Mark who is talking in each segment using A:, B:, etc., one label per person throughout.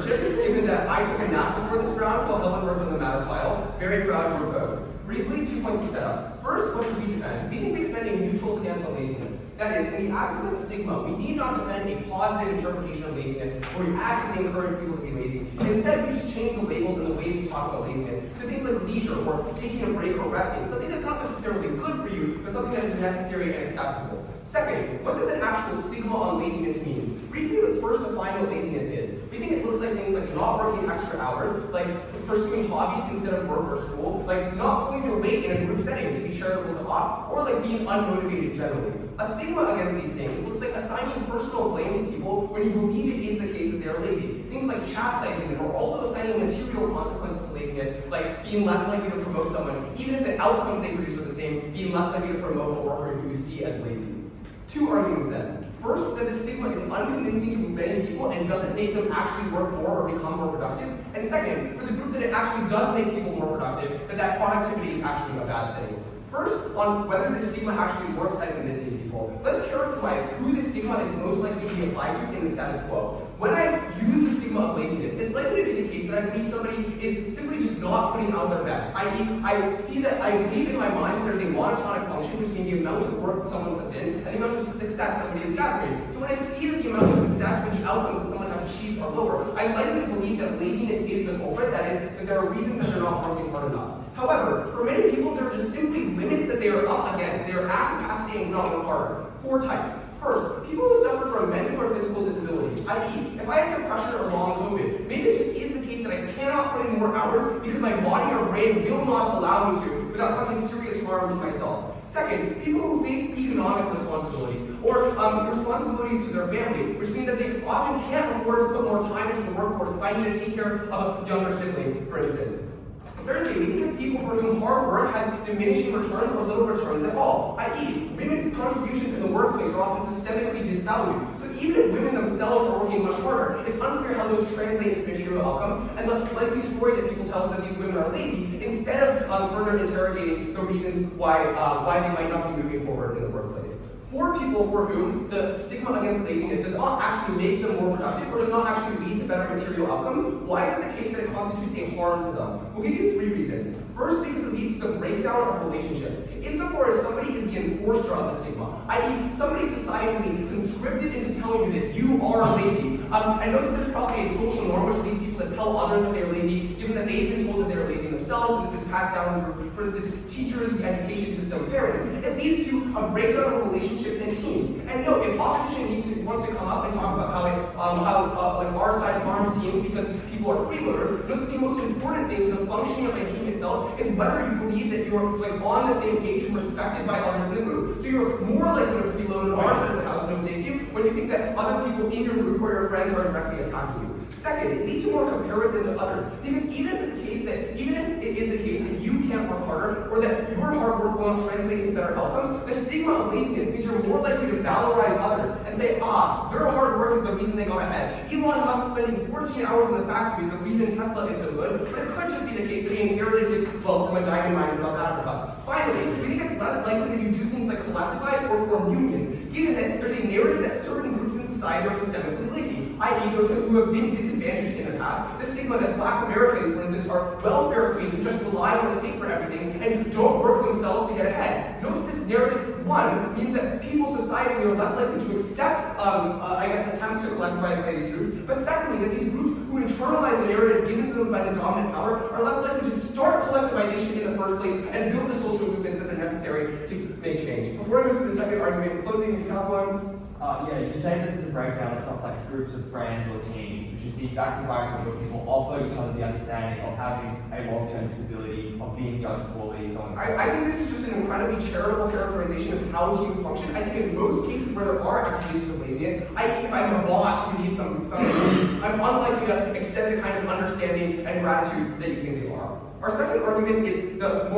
A: hardship, given that I took a nap before this round while Helen worked on the matter file. Very proud to propose. Briefly, 2 points to set up. First, what do we defend? We think we defend a neutral stance on laziness. That is, in the absence of a stigma, we need not defend a positive interpretation of laziness where we actively encourage people to be lazy. Instead, we just change the labels and the ways we talk about laziness to things like leisure or taking a break or resting, something that's not necessarily good for you, but something that is necessary and acceptable. Second, what does an actual stigma on laziness mean? Briefly, let's first define what laziness is. We think it looks like things like not working extra hours, like pursuing hobbies instead of work or school, like not pulling your weight in a group setting to be charitable to opt, or like being unmotivated generally. A stigma against these things looks like assigning personal blame to people when you believe it is the case that they are lazy. Things like chastising them, or also assigning material consequences to laziness, like being less likely to promote someone, even if the outcomes they produce are the same, being less likely to promote a worker who you see as lazy. Two arguments then. First, that the stigma is unconvincing to many people and doesn't make them actually work more or become more productive. And second, for the group that it actually does make people more productive, that productivity is actually a bad thing. First, on whether the stigma actually works at convincing people, let's characterize who the stigma is most likely to be applied to in the status quo. When I use the stigma of laziness, it's likely to be the case that I believe somebody is simply just not putting out their best. I see that I believe in my mind that there's a monotonic function between the amount of work someone puts in and the amount of success somebody is gathering. So when I see that the amount of success or the outcomes that someone has achieved are lower, I'm likely to believe that laziness is the culprit, that is, that there are reasons that they're not working hard enough. However, for many people, there are just simply limits that they are up against. They are at capacity and not work harder. 4 types. First, people who suffer from mental or physical disabilities, i.e., if I have depression or long COVID, maybe it just is the case that I cannot put in more hours because my body or brain will not allow me to without causing serious harm to myself. Second, people who face economic responsibilities or responsibilities to their family, which mean that they often can't afford to put more time into the workforce if I need to take care of a younger sibling, for instance. Thirdly, we think it's people for whom hard work has diminishing returns or little returns at all, i.e., women's contributions in the workplace are often systemically disvalued. So even if women themselves are working much harder, it's unclear how those translate into material outcomes, and the likely story that people tell us that these women are lazy, instead of further interrogating the reasons why they might not be moving forward in the workplace. For people for whom the stigma against laziness does not actually make them more productive or does not actually lead to better material outcomes, why is it the case that it constitutes a harm to them? We'll give you 3 reasons. First, because it leads to the breakdown of relationships. Insofar as somebody is the enforcer of the stigma, i.e., somebody societally is conscripted into telling you that you are lazy. I know that there's probably a social norm which leads people to tell others that they are lazy, given that they've been told that they are lazy themselves, and this is passed down through, for instance, teachers, the education system, parents. It leads to a breakdown of relationships and teams. And no, if opposition wants to come up and talk about how our side harms teams because people are freeloaders, look, the most important thing to the functioning of a team itself is whether you believe that you're on the same page and respected by others in the group. So you're more likely to freeload on our side of the house when you think that other people in your group or your friends are directly attacking you. Second, it leads to more comparison to others. Because even if it is the case that you can't work harder or that your hard work will not translate into better outcomes, the stigma of laziness means you're more likely to valorize others and say, their hard work is the reason they got ahead. Elon Musk spending 14 hours in the factory is the reason Tesla is so good, but it could just be the case that he inherited his wealth from a diamond mine in South Africa. Finally, we think it's less likely that you do things like collectivize or form unions, given that there's a narrative that certain groups in society are systemically lazy, i.e. those who have been disadvantaged in the past. The stigma that Black Americans, for instance, are welfare queens who just rely on the state for everything and don't work themselves to get ahead. Note that this narrative, one, means that people societally are less likely to accept, attempts to collectivize by these groups, but secondly, that these groups who internalize the narrative given to them by the dominant power are less likely to start collectivization in the first place and build the social movements that are necessary to make change. Before I move to the second argument, in closing, if you have one.
B: You say that there's a breakdown of stuff like groups of friends or teams, which is the exact environment where people offer each other the understanding of having a long-term disability, of being judged poorly, so on.
A: I think this is just an incredibly charitable characterization of how teams function. I think in most cases where there are accusations of laziness, if I'm a boss who needs some I'm unlikely to extend the kind of understanding and gratitude that you think they are. Our second argument is the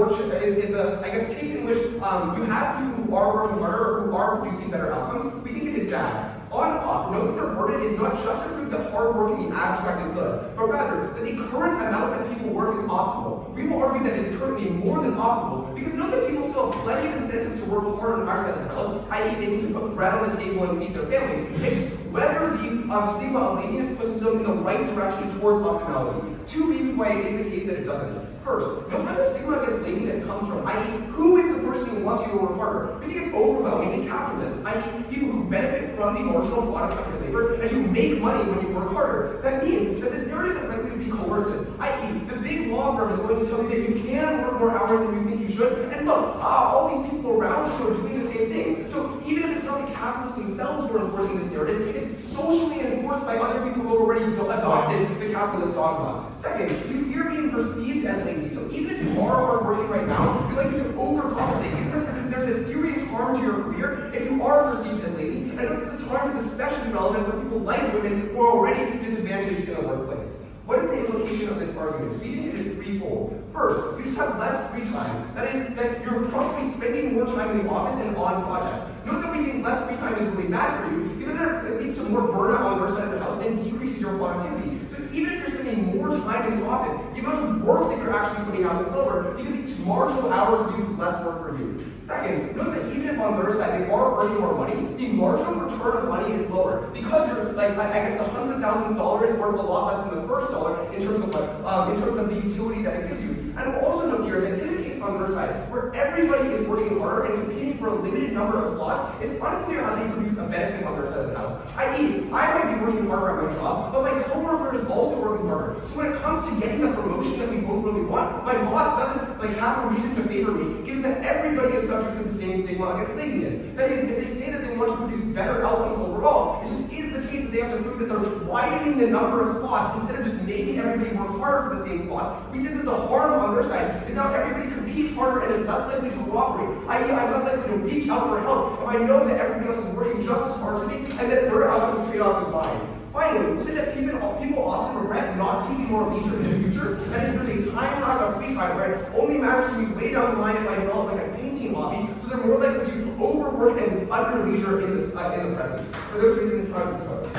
A: case in which you have people who are working harder or who are producing better outcomes. We think it is bad. Note that their burden is not just to prove that hard work in the abstract is good, but rather that the current amount that people work is optimal. We will argue that it is currently more than optimal, because note that people still have plenty of incentives to work hard on our side of the house, i.e. they need to put bread on the table and feed their families. It's whether the stigma of laziness pushes them in the right direction towards optimality. Two reasons why it is the case that it doesn't. First, know where the stigma against laziness comes from, i.e., who is the person who wants you to work harder? We think it's overwhelmingly capitalists, i.e., people who benefit from the marginal product of your labor and who make money when you work harder. That means that this narrative is likely to be coercive, i.e., the big law firm is going to tell you that you can work more hours than you think you should, and look, all these people around you are doing the same thing. So even if it's not the capitalists themselves who are enforcing this narrative, it's socially enforced by other people who have already adopted the capitalist dogma. Second, you fear being perceived as lazy. So even if you are hardworking right now, we like you to overcompensate. There's a serious harm to your career if you are perceived as lazy. And I think this harm is especially relevant for people like women who are already disadvantaged in the workplace. What is the implication of this argument? We think it is threefold. First, you just have less free time. That is, that you're probably spending more time in the office and on projects. Note that we think less free time is really bad for you, given that it leads to more burnout on your side of the house and decreases your productivity. So even if you're spending more time in the office, the amount of work that you're actually putting out is lower because each marginal hour produces less work for you. Second, note that even if on their side they are earning more money, the marginal return of money is lower because you're like I guess the $100,000 is worth a lot less than the first dollar in terms of the utility that it gives you. And we'll also note here that in the case on their side, where everybody is working harder and competing for a limited number of slots, it's unclear how they produce a benefit on their side of the house. I.e., I might be working harder at my job, but my coworker is also working harder. So when it comes to getting the promotion that we both really want, my boss doesn't have a reason to favor me, given that everybody is subject to the same stigma against laziness. That is, if they say that they want to produce better outcomes overall, it just is the case that they have to prove that they're widening the number of slots instead of just making everybody work harder for the same slots. We think that the harm on their side is now everybody competes harder and is less likely to cooperate. I.e., I'm less likely to reach out for help if I know that everybody else is working just as hard as me and that their outcomes trade off with mine. Finally, we say that people often regret not taking more leisure in the future. That is, there's a time lag of free time where it only matters to me way down the line if I develop like a painting hobby, so they're more likely to overwork and under leisure in the present. For those reasons, try to propose.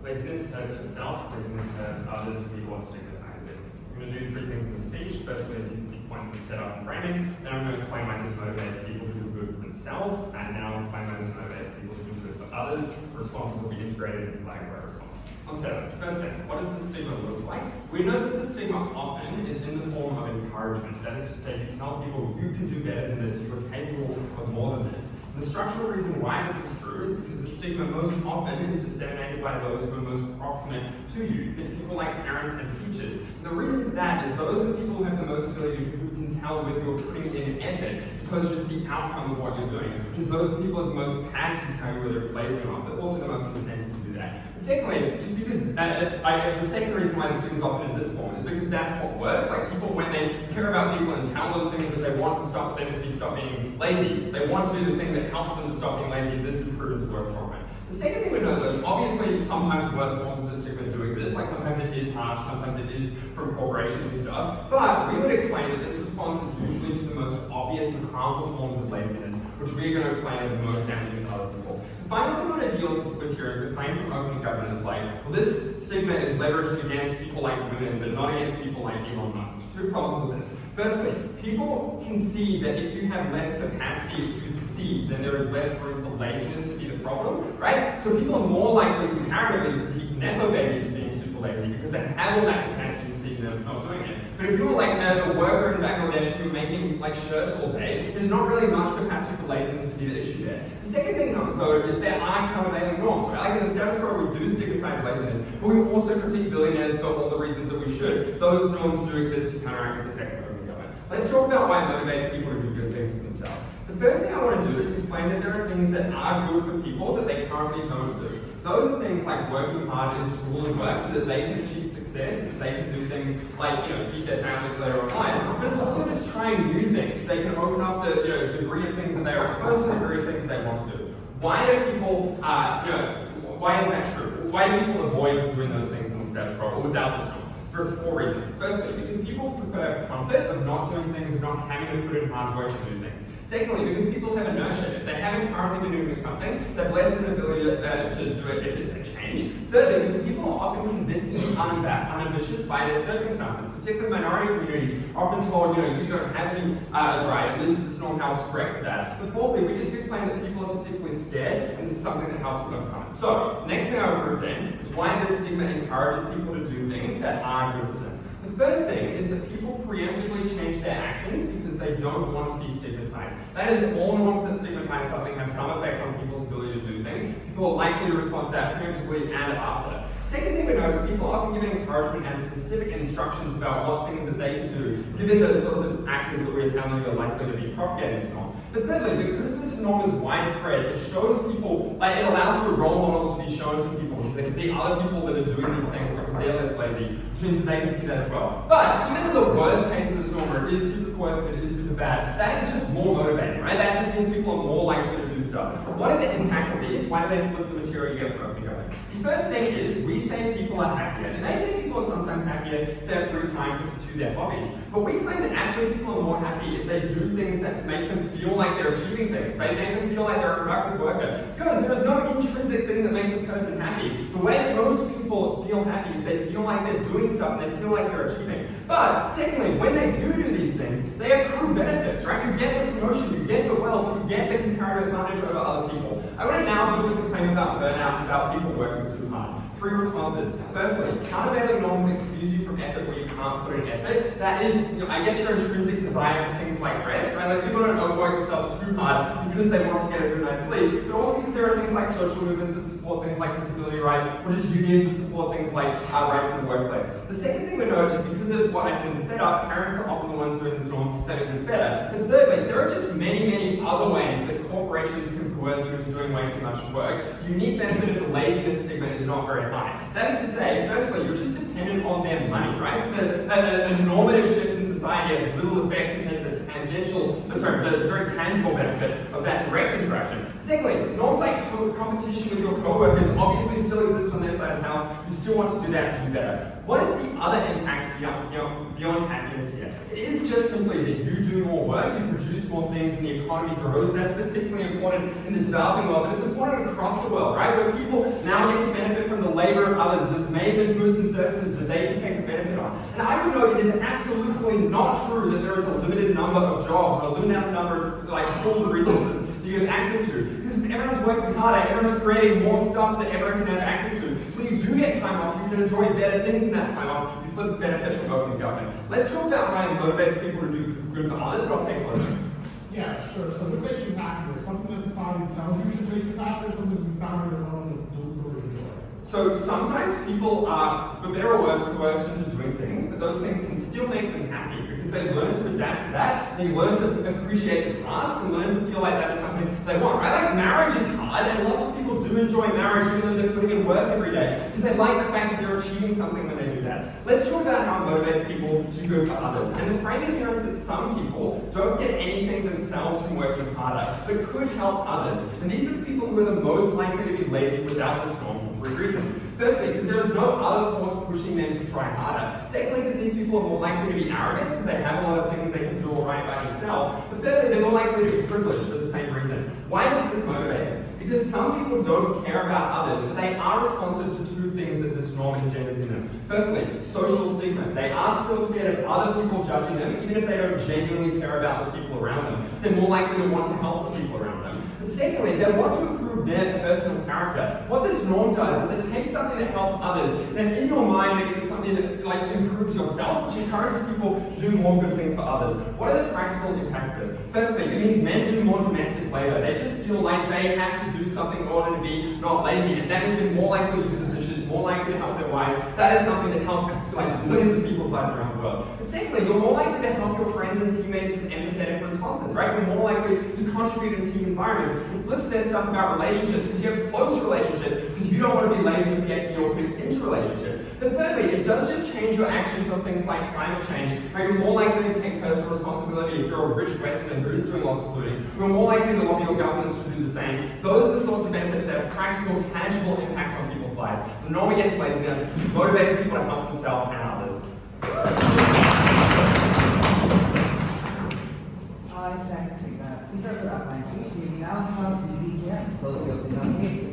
C: Laziness hurts yourself, laziness hurts others, we want to stigmatize it. I'm going to do three things in the speech. Firstly, the points of setup and framing. Then I'm going to explain why this motivates people to do good for themselves. And then I'll explain why this motivates people to do good for others. The responses will be integrated into like where I respond. On setup, first thing, what does the stigma look like? We know that the stigma often is in the form of encouragement. That is to say, you tell people you can do better than this, you are capable of more than this. And the structural reason why this is true is because the stigma most often is disseminated by those who are most proximate to you, people like parents and teachers. And the reason for that is those are the people who have the most ability who can tell whether you're putting in effort as opposed to just the outcome of what you're doing. Because those are the people who have the most capacity to tell you whether it's lazy or not, but also the most incentive to do that. And secondly, just because the second reason why the stigma is often in this form is because that's what works. Like people, when they care about people and tell them things that they want to stop them to stop being lazy, they want to do the thing that helps them to stop being lazy. This is proven to work for them. The second thing we know is obviously sometimes worse forms of the stigma do exist. Like sometimes it is harsh, sometimes it is from corporations and stuff. But we would explain that this response is usually to the most obvious and harmful forms of laziness, which we are going to explain are the most damaging to other people. The final thing we want to deal with here is the claim from opening governments like, well, this stigma is leveraged against people like women, but not against people like Elon Musk. Two problems with this. Firstly, people can see that if you have less capacity to succeed, then there is less room for laziness to be the problem, right? So people are more likely comparatively to keep nepo babies being super lazy because they have all that capacity to succeed and they're not doing it. But if you're like a worker in Bangladesh who's making like shirts all day, there's not really much capacity for laziness to be the issue there. The second thing though is there are countervailing norms. Right? Like in the status quo, we do stigmatize laziness, but we also critique billionaires for all the reasons that we should. Those norms do exist to counteract this effect of open government. Let's talk about why it motivates people to do good things for themselves. The first thing I want to do is explain that there are things that are good for people that they currently don't do. Those are things like working hard in school and work so that they can achieve success, that they can do things like, feed their families later on in life. But it's also just trying new things. They can open up the degree of things that they are exposed to, the degree of things that they want to do. Why do people, why is that true? Why do people avoid doing those things in the status quo or without this norm? For four reasons. Firstly, because people prefer comfort of not doing things, of not having to put in hard work to do things. Secondly, because people have inertia. If they haven't currently been doing something, they have less of an ability to do it if it's a change. Thirdly, because people are often convinced to be unambitious by their circumstances, particularly minority communities are often told, you don't have any right, and this is not how it's correct for that. But fourthly, we just explained that people are particularly scared, and this is something that helps them overcome it. So, next thing I would group then is why this stigma encourages people to do things that aren't good for them. The first thing is that people preemptively change their actions because they don't want to be stigmatized. That is, all norms that stigmatize something have some effect on people's ability to do things. People are likely to respond to that preemptively and after. Second thing we notice, people are often given encouragement and specific instructions about what things that they can do, given the sorts of actors that we're telling you are likely to be propagating this norm. But thirdly, because this norm is widespread, it shows people, it allows for role models to be shown to people, because they can see other people that are doing these things because they're less lazy, which means that they can see that as well. But even in the worst case of this norm, where it is super coercive, it is super bad, that is just more motivating, right? That just means people are more likely to do stuff. What are the impacts of these? Why do they flip the material you get from open government? The first thing is, we say people are happier, and they say people are sometimes happier if they have free time to pursue their hobbies. But we find that actually people are more happy if they do things that make them feel like they're achieving things. They make them feel like they're a productive worker. Because there is no intrinsic thing that makes a person happy. The way that most people feel happy is they feel like they're doing stuff and they feel like they're achieving. But secondly, when they do these things, they accrue benefits, right? You get the promotion, you get the wealth, you get the comparative advantage over other people. I want to now deal with the claim about burnout and about people working too hard. 3 responses. Firstly, countervailing norms excuse you from effort where you can't put in effort. That is, I guess, your intrinsic desire for things like rest, right? Like people don't overwork themselves too hard because they want to get a good night's sleep, but also because there are things like social movements that support things like disability rights, or just unions that support things like rights in the workplace. The second thing we know is because of what I said in the setup, parents are often the ones doing this norm, that means it's better. But thirdly, there are just many other ways that corporations can coerce you into doing way too much work. The unique benefit of the laziness stigma is not very high. That is to say, firstly, you're just dependent on their money, right? So the normative shift in society has little effect compared to the very tangible benefit of that direct interaction. Secondly, norms like competition with your co-workers obviously still exist on their side of the house. You still want to do that to do better. What is the other impact beyond happiness here? It is just simply that you do more work, you produce more things, and the economy grows. That's particularly important in the developing world, but it's important across the world, right? Where people now get to benefit from the labor of others. There's made them goods and services that they can take the benefit on. And I would note it is absolutely not true that there is a limited number of jobs or a limited number of pool of resources that you have access to. Because if everyone's working harder, everyone's creating more stuff that everyone can have access to. So when you do get time off, you can enjoy better things in that time off. You flip the benefits from open government. Let's talk about why it motivates people to do good for others, but I'll take one.
D: Yeah, sure. So what makes you happier? Something that society tells you should make you happier, something you found on your own and do enjoy.
C: So sometimes people are, for better or worse, coerced into doing things, but those things can still make them happy because they learn to adapt to that, they learn to appreciate the task, and learn to feel like that's something they want, right? Like marriage is hard, and lots of people do enjoy marriage even though they're putting in work every day, because they like the fact that they're achieving something when they do that. Let's talk about how it motivates people to do good for others. And the framing here is that some people don't get anything themselves from working harder, but could help others. And these are the people who are the most likely to be lazy without this norm for 3 reasons. Firstly, because there is no other force pushing them to try harder. Secondly, because these people are more likely to be arrogant because they have a lot of things they can do all right by themselves. But thirdly, they're more likely to be privileged for the same reason. Why does this motivate them? Because some people don't care about others, but they are responsive to 2 things that this norm engenders in them. Firstly, social stigma. They are still scared of other people judging them, even if they don't genuinely care about the people around them. So they're more likely to want to help the people around them. But secondly, they want to improve their personal character. What this norm does is it takes something that helps others, and then in your mind makes it something that improves yourself, which encourages people to do more good things for others. What are the practical impacts of this? Firstly, it means men do more domestic labor. They just feel like they have to do something in order to be not lazy, and that means they're more likely to do the dishes, more likely to help their wives. That is something that helps billions of people's lives around the world. And secondly, you're more likely to help your friends and teammates with empathetic responses, right? You're more likely to contribute in team environments. It flips their stuff about relationships because you have close relationships because you don't want to be lazy and get you're put into relationships. But thirdly, it does just change your actions on things like climate change, right? You're more likely to take personal responsibility if you're a rich Westerner who is doing lots of polluting. You're more likely to lobby your governments to do the same. Those are the sorts of benefits that have practical, tangible impacts on people's lives. The norm against laziness motivates people to help themselves and others.
E: I thank you. now have Ethan Jiang close the opening case.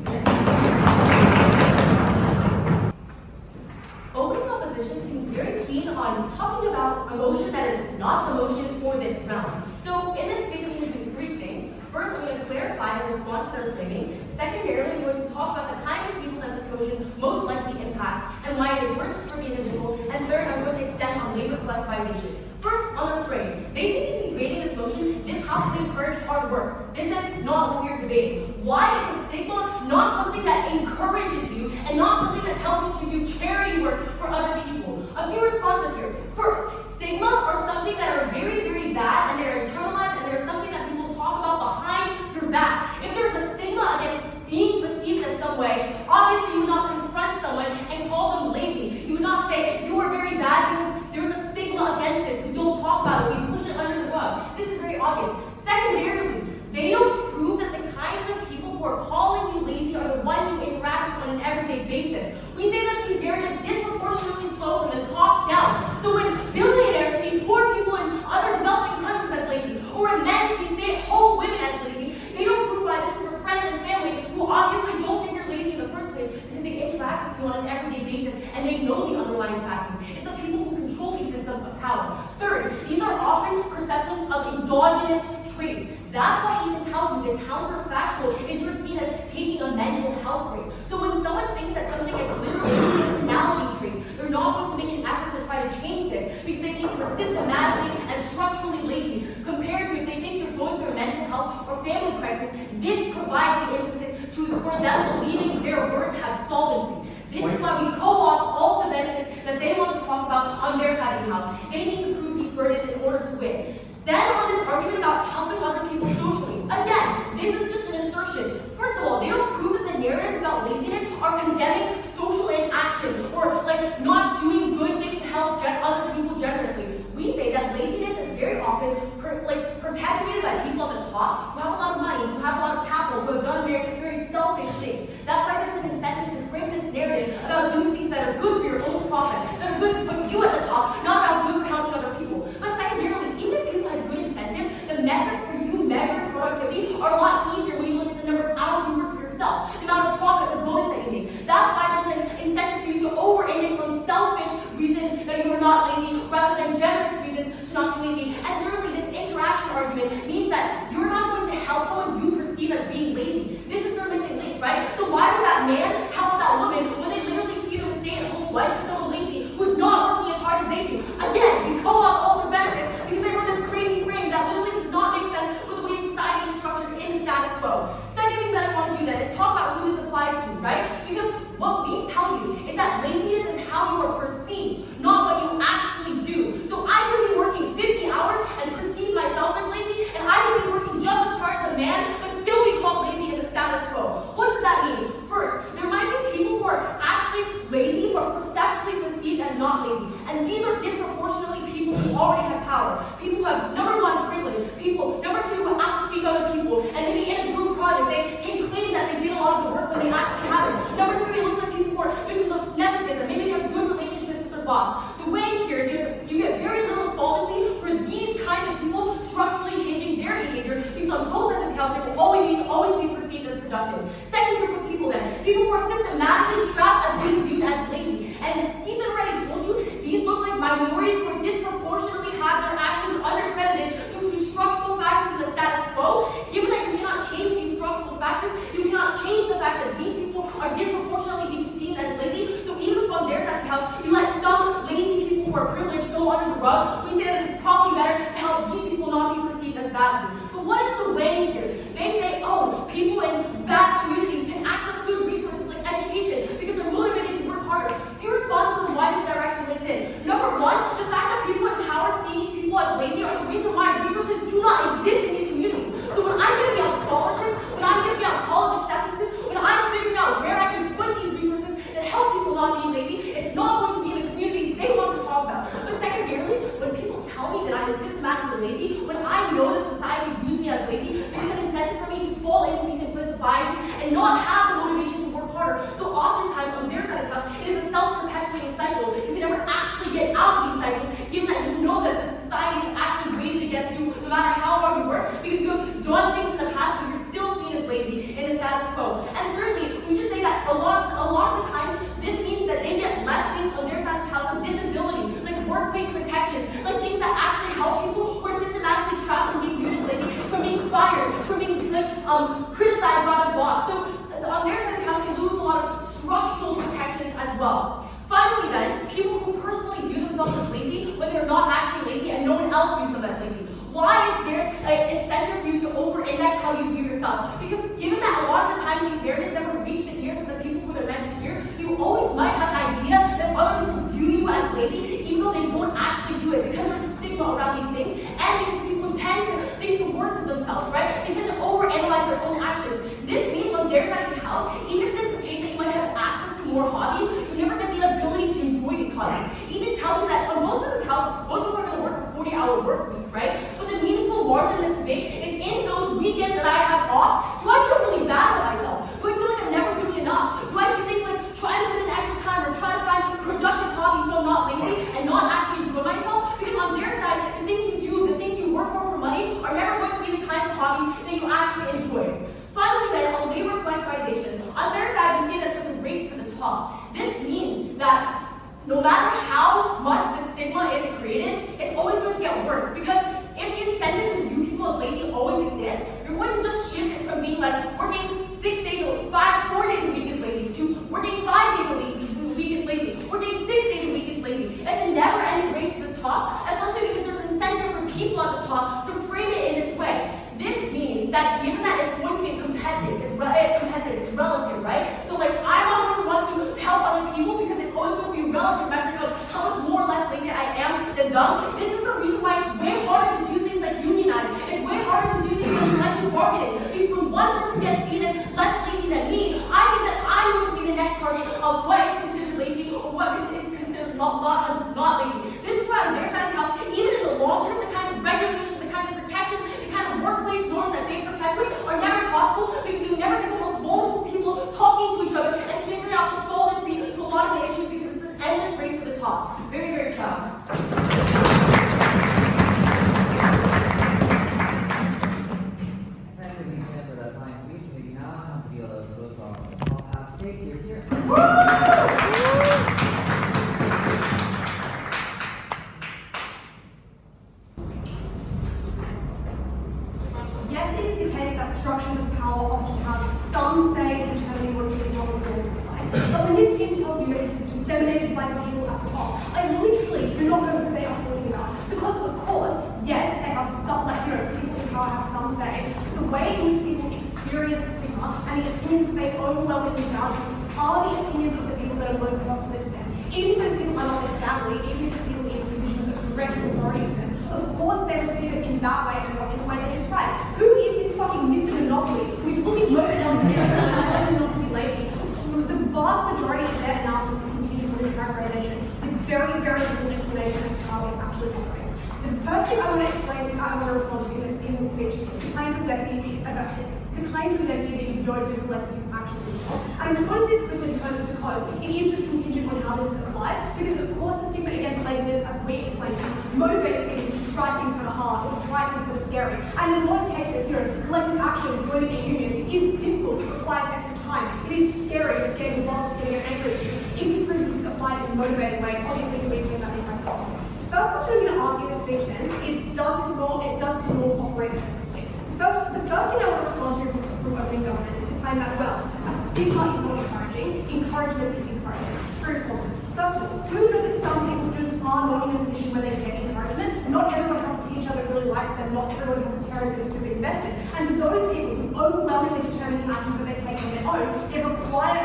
F: Opening opposition seems very keen on talking about a motion that is not the motion for this round. So in this speech, I'm going to do three things. First, I'm going to clarify and respond to their framing. Secondarily, I'm going to talk about the kinds of people that this motion most likely impacts and why it is worse for the individual. And third, I'm going to extend on labor collectivization. First, on the frame. They seem to be debating this motion. This House would encourage hard work. This is not what we are debating. Why is a stigma not something that encourages you and not something that tells you to do charity work for other people? A few responses here. First, stigmas are something that are very, very bad and they're internalized and they're something that people talk about behind your back. If there's a stigma against being perceived in some way, obviously you would not confront someone and call them lazy. You would not say, you are very bad because there was a stigma against this. We don't talk about it. We push it under the rug. This is very obvious. Secondarily, they don't prove that the kinds of people who are calling you lazy are the ones you interact with on an everyday basis. We say that these narratives disproportionately flow from the top down. So when billionaires see poor people in other developing countries as lazy, or when men see stay-at-home women as lazy, they don't prove why this is for friends and family who obviously don't think you're lazy in the first place because they interact with you on an everyday basis and they know the underlying factors. It's the people who control these systems of power. Third, these are often perceptions of endogenous traits. That's why Ethan tells you the counterfactual is you're seen as taking a mental health break. So when someone thinks that something is literally a personality trait, they're not going to make an effort to try to change this because they think you're systematically and structurally lazy. Compared to if they think you're going through a mental health or family crisis, this provides the impetus for them believing their words have solvency. This is why we co-opt all the benefits that they want to talk about on their side of the house. They need to prove these burdens in order to win. Then on this argument about helping other people socially, again, this is just an assertion. First of all, they don't prove that the narratives about laziness are condemning social inaction or like not doing good things to help other people generously. We say that laziness is very often perpetuated by people at the top who have a lot of money, who have a lot of capital, who have done very, very selfish things. That's why there's an incentive to frame this narrative about doing things that are good for your own profit, that are good to put you at the top, not about good for helping other people. But secondarily, even if people had good incentives, the metrics for you measuring productivity are a lot easier when you look at the number of hours you work for yourself, the amount of profit or bonus that you make. That's why there's an incentive for you to over-index on selfish reasons that you are not lazy, rather than generous reasons to not be lazy. And thirdly, this interaction argument means that you're not going to help someone you perceive as being lazy. This is their missing link, right? So why would that man help that woman when they literally see their stay-at-home wife as someone lazy who's not working as hard as they do? Again, we co-opt all their benefits because they run this crazy frame that literally does not make sense with the way society is structured in the status quo. Second thing that I want to do then is talk about who this applies to, right? Because what we tell you is that laziness is how you are perceived, not what you actually do. So I could be working 50 hours and perceive myself as lazy, and I could be working just as hard as a man, but still be called lazy in the status quo. What does that mean? First, there might be people who are actually lazy, but perceptually perceived as not lazy. And these are disproportionately people who already have power. People who have, number one, privilege. People, number two, who outspeak other people. And maybe in a group project, they can claim that they did a lot of the work when they actually haven't. Number three, it looks like people who are victims of nepotism. Maybe they have good relationships with their boss. The way here is you get very little solvency for these kinds of people structurally changing their behavior because on both sides of the house, they will always be perceived as productive. Second group of people then, people who are systematically trapped as being viewed as lazy. And Ethan already told you, these look like minorities who disproportionately have their actions undercredited due to structural factors in the status quo. Given that you cannot change these structural factors, you cannot change the fact that these people are disproportionately being seen as lazy. So even from their side of the house, you let some lazy people who are privileged go under the rug. We say that it's probably better to help these people not be perceived as badly. But what is the way here? They say, oh, people in bad communities can access good resources like education because they're motivated to work harder. Few responses on why this directly links in. Number one, the fact that people in power see these people as lazy are the reason why resources do not exist in these communities. So when I'm giving out scholarships, when I'm giving out college acceptances, when I'm figuring out where I should put these resources that help people not be lazy, it's not going to be in the communities they want to talk about. But secondarily, when people tell me that I'm systematically lazy, when I know that society views me as lazy, there's an incentive for me to fall into these implicit biases criticized by the boss. So on their side of town, they lose a lot of structural protections as well. Finally then, people who personally view themselves as lazy when they're not actually lazy and no one else views them as lazy. Why is there an incentive for you to over-index how you view yourself? Because given that a lot of the time these narratives never reach the ears of the people who they're meant to hear, you always might have an idea that other people view you as lazy, even though they don't actually do it, because there's a stigma around these things, and because people tend to think the worst of themselves, right? They tend to overanalyze their own actions. This means on their side of the house, even if it's the case that you might have access to more hobbies, you never get the ability to enjoy these hobbies. Ethan tells me that on most of the house, most people are going to work a 40-hour work week, right? But the meaningful margin in this debate is in those weekends that I have off, do I feel really bad about myself? Do I feel like I'm never doing enough? Do I do things like try to put in extra time or try to find productive hobbies so I'm not lazy and not actually enjoy myself? Because on their side, the things you do, the things you work for money are never going to be the kind of hobbies that you actually enjoy. Finally then, on labor collectivization, on their side, we say that there's a race to the top. This means that no matter how much the stigma is created, it's always going to get worse. Because if the incentive to view people as lazy always exists, you're going to just shift it from being like working 4 days a week is lazy to working 5 days a week is lazy, working 6 days a week is lazy. It's a never-ending race to the top, especially because there's an incentive for people at the top to frame it in this way. This means that given that it's going to be competitive, it's relative, right? So like I'm not going to want to help other people because it's always going to be a relative metric of how much more or less lazy I am than them. This is the reason why it's way harder to do things like unionizing. It's way harder to do things like collective bargaining. Because when one person gets seen as less lazy than me, I think that I'm going to be the next target of what is considered lazy or what is considered not lazy. This is why on their side of the house, even in the long term, the kind of regulations, the kind of protection, the kind of workplace norms that they perpetuate are never possible because you never get the most vulnerable people talking to each other and figuring out the solvency to a lot of the issues because it's an endless race to the top. Very, very proud.
E: Thank you for that fine speech. Maybe now I'm feel those both are. I'll have to take you here.
G: Yes, it is the case that structures of power often have some say in determining what city government will look like. But when this team tells you that it's disseminated by the people at the top, I literally do not know who they are talking about. Because of course, yes, they have some, people in power have some say. The way in which people experience stigma and the opinions that they overwhelmingly value are the opinions of the people that are most proximate to them. Even if those people are not their family, even if the people in positions of direct authority of them, of course they receive it in that way and not in the way they describe. Who is this fucking Mr. Monopoly who is looking loaded on the video and telling them not to be lazy? The vast majority of their analysis is contingent on this characterization with very, very little explanation as to how it actually operates. The first thing I want to explain, I want to respond to in this speech is the claim from deputy that you don't do collective action. And I'm responding to this quickly because it is just contingent on how this is applied, because of course the stigma against laziness, as we explained, motivates people to try things that are hard or to try things that are scary. And in a lot of cases, collective action, joining a union, is difficult, it requires extra time, it is scary, it's getting lost, it's getting angry. If the practice is applied in a motivated way, obviously we think that is practical. First question I'm going to ask in this speech then is, does this law operate effectively? The first thing I want to respond to from opening government is to claim that, well, as stigma is not encouraging, encouragement is encouraging. Three responses. First of all, we know that some people just are not in a position where they can get encouragement. Not everyone has a teacher that really likes them, not everyone has a parent that is super invested. And for those people who overwhelmingly determine the actions that they take on their own, they require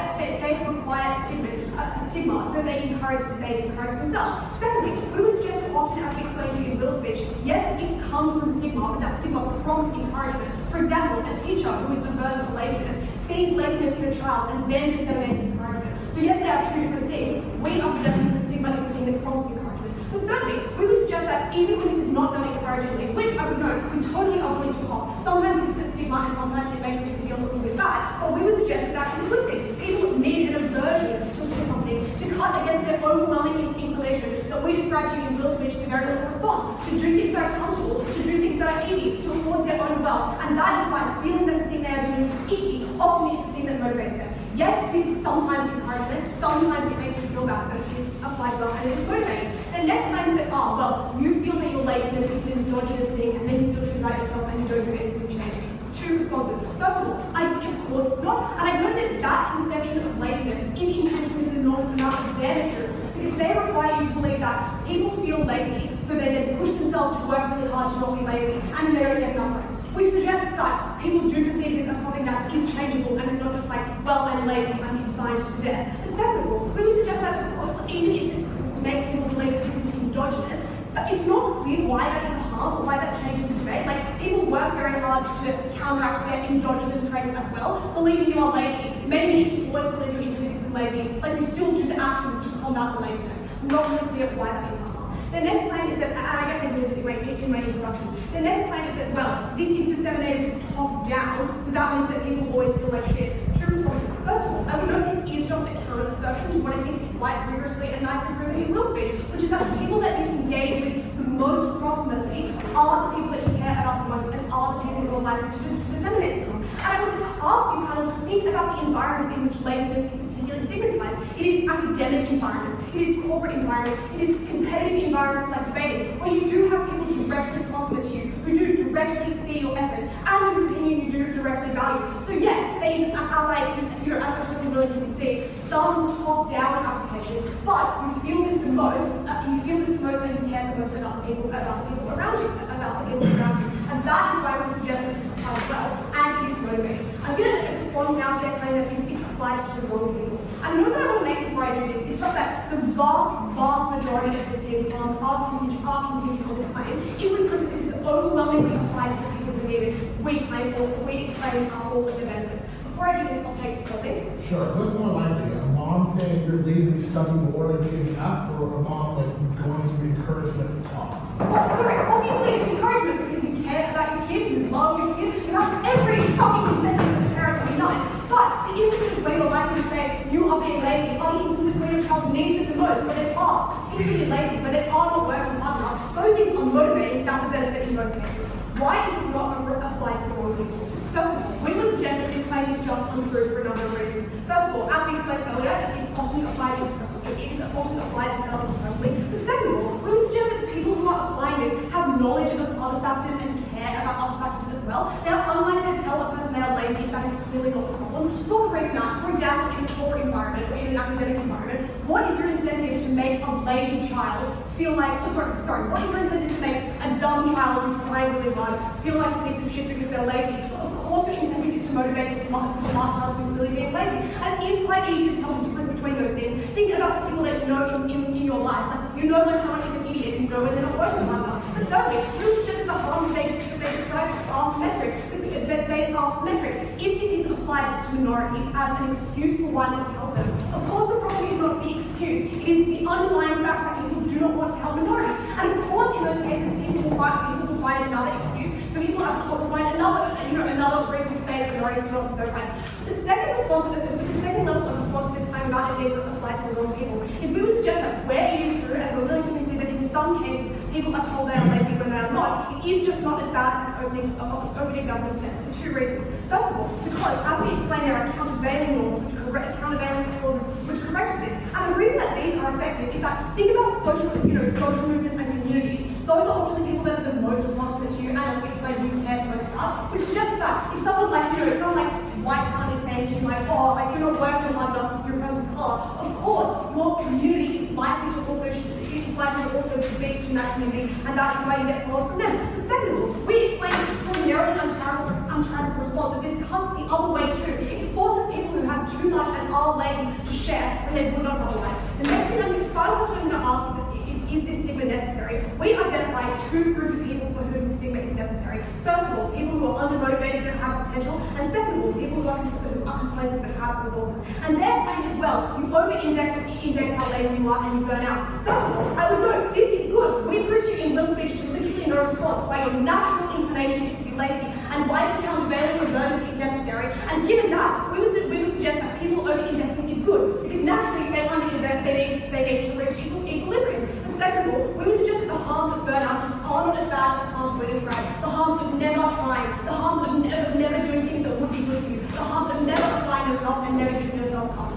G: stigma, so they encourage themselves. Secondly, we would suggest that often, as we explained to you in Will's speech, yes, it comes from stigma, but that stigma prompts encouragement. For example, a teacher who is averse to laziness sees laziness in a child and then disseminates encouragement. So yes, they are two different things. We are suggesting that stigma is the thing that prompts encouragement. But thirdly, we would suggest that even when this is not done encouragingly, which I would know, we totally are willing to cop. Sometimes this is a stigma and sometimes it makes us feel a little bit bad, but we would suggest that is a good thing. People need an aversion to something, to cut against their overwhelming inclination that we described to you in Will's speech to very little response, to do things that are comfortable, to do things that are easy, to hoard their own wealth. And that is why feeling that the thing they are doing is icky often is the thing that motivates them. Yes, this is sometimes encouragement, sometimes it makes you feel bad, but it is applied well and it is motivating. The next claim is that, you feel that your laziness is an endogenous thing and then you feel shit about yourself and you don't do anything to change it. Two responses. First of amount of their material, because they require you to believe that people feel lazy, so they then push themselves to work really hard to not be lazy, and then they don't get enough rest. Which suggests that people do perceive this as something that is changeable, and it's not just like, well, I'm lazy, I'm consigned to death. And second of all, we would suggest that, of course, even if this makes people believe that this is endogenous, but it's not clear why that is a harm or why that changes the debate. Like, people work very hard to counteract their endogenous traits as well. Believing you are lazy, maybe if you always believe you're intrinsically lazy, like you still do the actions to combat the laziness. Not really clear why that is a harm. The next claim is that, and I guess I did this in my introduction, the next claim is that, well, this is disseminated top down, so that means that people always feel like shit. Two responses. First of all, I would note this is just a counter assertion to what I think is quite rigorously and nicely proven in Will's speech, which is that the people that you engage with the most proximately are the people that you care about the most and are the people who are likely to disseminate this from. And I would ask you, panel, to think about the environments in which laziness is particularly stigmatized. It is academic environments, it is corporate environments, it is competitive environments like debating, where you do have people directly proximate to you, who do directly see your efforts, and whose opinion you do directly value. So yes, there is, as I'm totally willing to concede, some top-down application, but you feel this the most, and you care the most about the people around you, and that is why we suggest this is applied as well, and it is motivating. I'm going to respond now to their claim that this is applied to the wrong people. And the note that I want to make before I do this is just that the vast majority of this team's funds are contingent on this claim. If we prove that this is overwhelmingly applied to the people who need it, we claim all of the benefits. Before I do this, I'll take closing.
D: Sure. What's more likely? A mom saying you're lazy, study more, like getting F, or a mom like going through encouragement talks?
G: Sorry, obviously it's encouragement because you care about your kid, you love your kid, you have every fucking incentive as a parent to be nice. But the instances where you're likely to say you are being lazy are the instances where your child needs it the most, where they are particularly lazy, where they are not working hard enough. Those things are motivating, that's a benefit in both cases. Why is this not applied to wrong people? First of all, we would suggest that this claim is just untrue for a number of reasons. First of all, as we explained earlier, it is often applied incorrectly. But second of all, we would suggest that the people who are applying this have knowledge of other factors and care about other factors as well. Now, unlike to tell a person they are lazy, that is clearly not the problem. For the reason that, for example, in a corporate environment or in an academic environment, what is your incentive to make a lazy child feel like, what is your incentive to make a dumb child who's trying really hard feel like a piece of shit because they're lazy? Of course, your incentive is to motivate the smart child who's really being lazy. And it is quite easy to tell the difference between those things. Think about the people that you know in your life. Like, you know when someone is an idiot, you know when they're not working hard enough. But thirdly, this is just the harm they describe as asymmetric. They are symmetric. If this is applied to minorities as an excuse for why not to help them, of course the problem is not the excuse. It is the underlying fact that people do not want to help minorities. And of course, in those cases, people will find another excuse. So people have to find another reason to say that minorities do not so right. The second level of response to this claim about it being applied to the wrong people is we would suggest that where it is true, and we're willing to concede that in some cases people are told they are lazy when they are not, it is just not as bad as opening government sense for two reasons. First of all, because as we explained, there are countervailing laws countervailing clauses which correct this. And the reason that these are effective is that think about social movements and communities. Those are often the people that are the most responsible to you, and as we explained, you care the most about. Which suggests that if someone like white kind is saying to you like, oh, like you're not working hard enough because you're a person of color, of course your community is likely to also debate in that community, and that is why you get laws from them. But second of all, we explained extraordinarily uncharitable response that this cuts the other way too. It forces people who have too much and are lazy to share when they would not otherwise. The next thing the final question I'm going to ask is this stigma necessary? We identified two groups of people for whom the stigma is necessary. First of all, people who are undermotivated but have potential, and second of all, people who are complacent but have resources. And their claim as well, you over-index how lazy you are and you burn out. First of all, I would note, this is good. We proved to you in Will's speech to literally no response why your natural inclination is to be lazy and why this countervailing reversion is necessary. And given that, we would suggest that people over-indexing is good, because naturally if they under-index, they need to reach equilibrium. And second of all, we would suggest that the harms of burnout just are not as bad as the harms we described. The harms of never trying, the harms of never doing things that would be good for you, the harms of never applying yourself and never giving yourself time.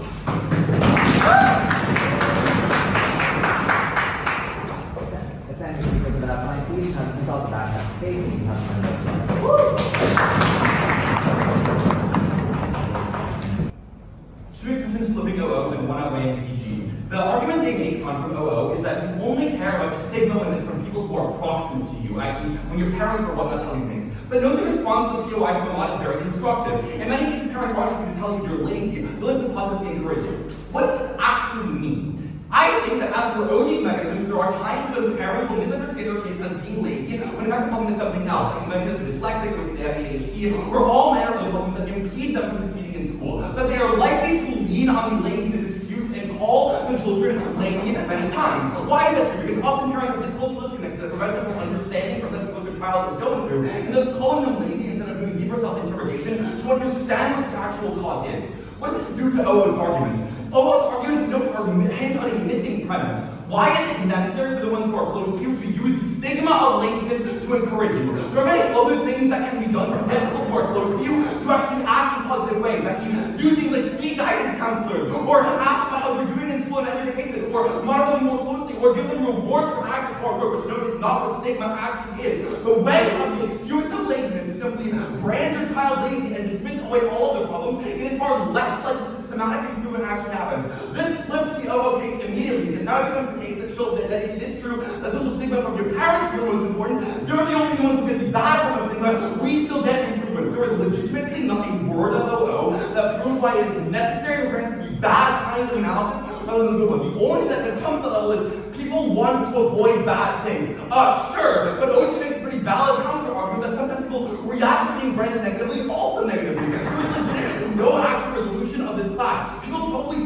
E: Essentially, because of that, my please have to talk about that. Basically,
H: Two exhibitions flipping OO and one away MCG. wife or not is very constructive. In many cases, parents aren't going to tell you you're lazy, they're looking to positively encourage you. What does this actually mean? I think that as for OG's mechanisms, there are times when parents will misunderstand their kids as being lazy, when in fact the problem is something else. Like you might be they're dyslexic, or they have ADHD, or all manner of problems that impede them from succeeding in school. But they are likely to lean on the laziness excuse and call the children lazy many times. Why is that true? Because often parents have difficult disconnects that prevent them from understanding or sensing what their child is going through, and thus calling them lazy instead of doing deeper self-interrogation to understand what the actual cause is. What does this do to OO's arguments? OO's arguments hinge on a missing premise. Why is it necessary for the ones who are close to you to use the stigma of laziness to encourage you? There are many other things that can be done to get people who are close to you to actually act in positive ways. That you do things like see guidance counselors, or ask about how they're doing in school in everyday cases, or monitor them more closely, or give them rewards for active hard work, which notice is not what stigma actually is. But when you have the excuse of laziness to simply brand your child lazy and dismiss away all of their problems, it is far less likely that systematic improvement actually happens. This flips the OO case immediately, because now it becomes the case that shows that if it is true that social stigma from your parents is the most important, they're the only ones who get the bad form of stigma, we still get improvement. There is legitimately not a word of OO that proves why it is necessary for parents to be bad kinds of analysis rather than good one. The only thing that comes to that level is people want to avoid bad things. Sure, but OG makes a pretty valid counter-argument that sometimes people react to being branded negatively, also negatively. There is legitimately no actual resolution of this class.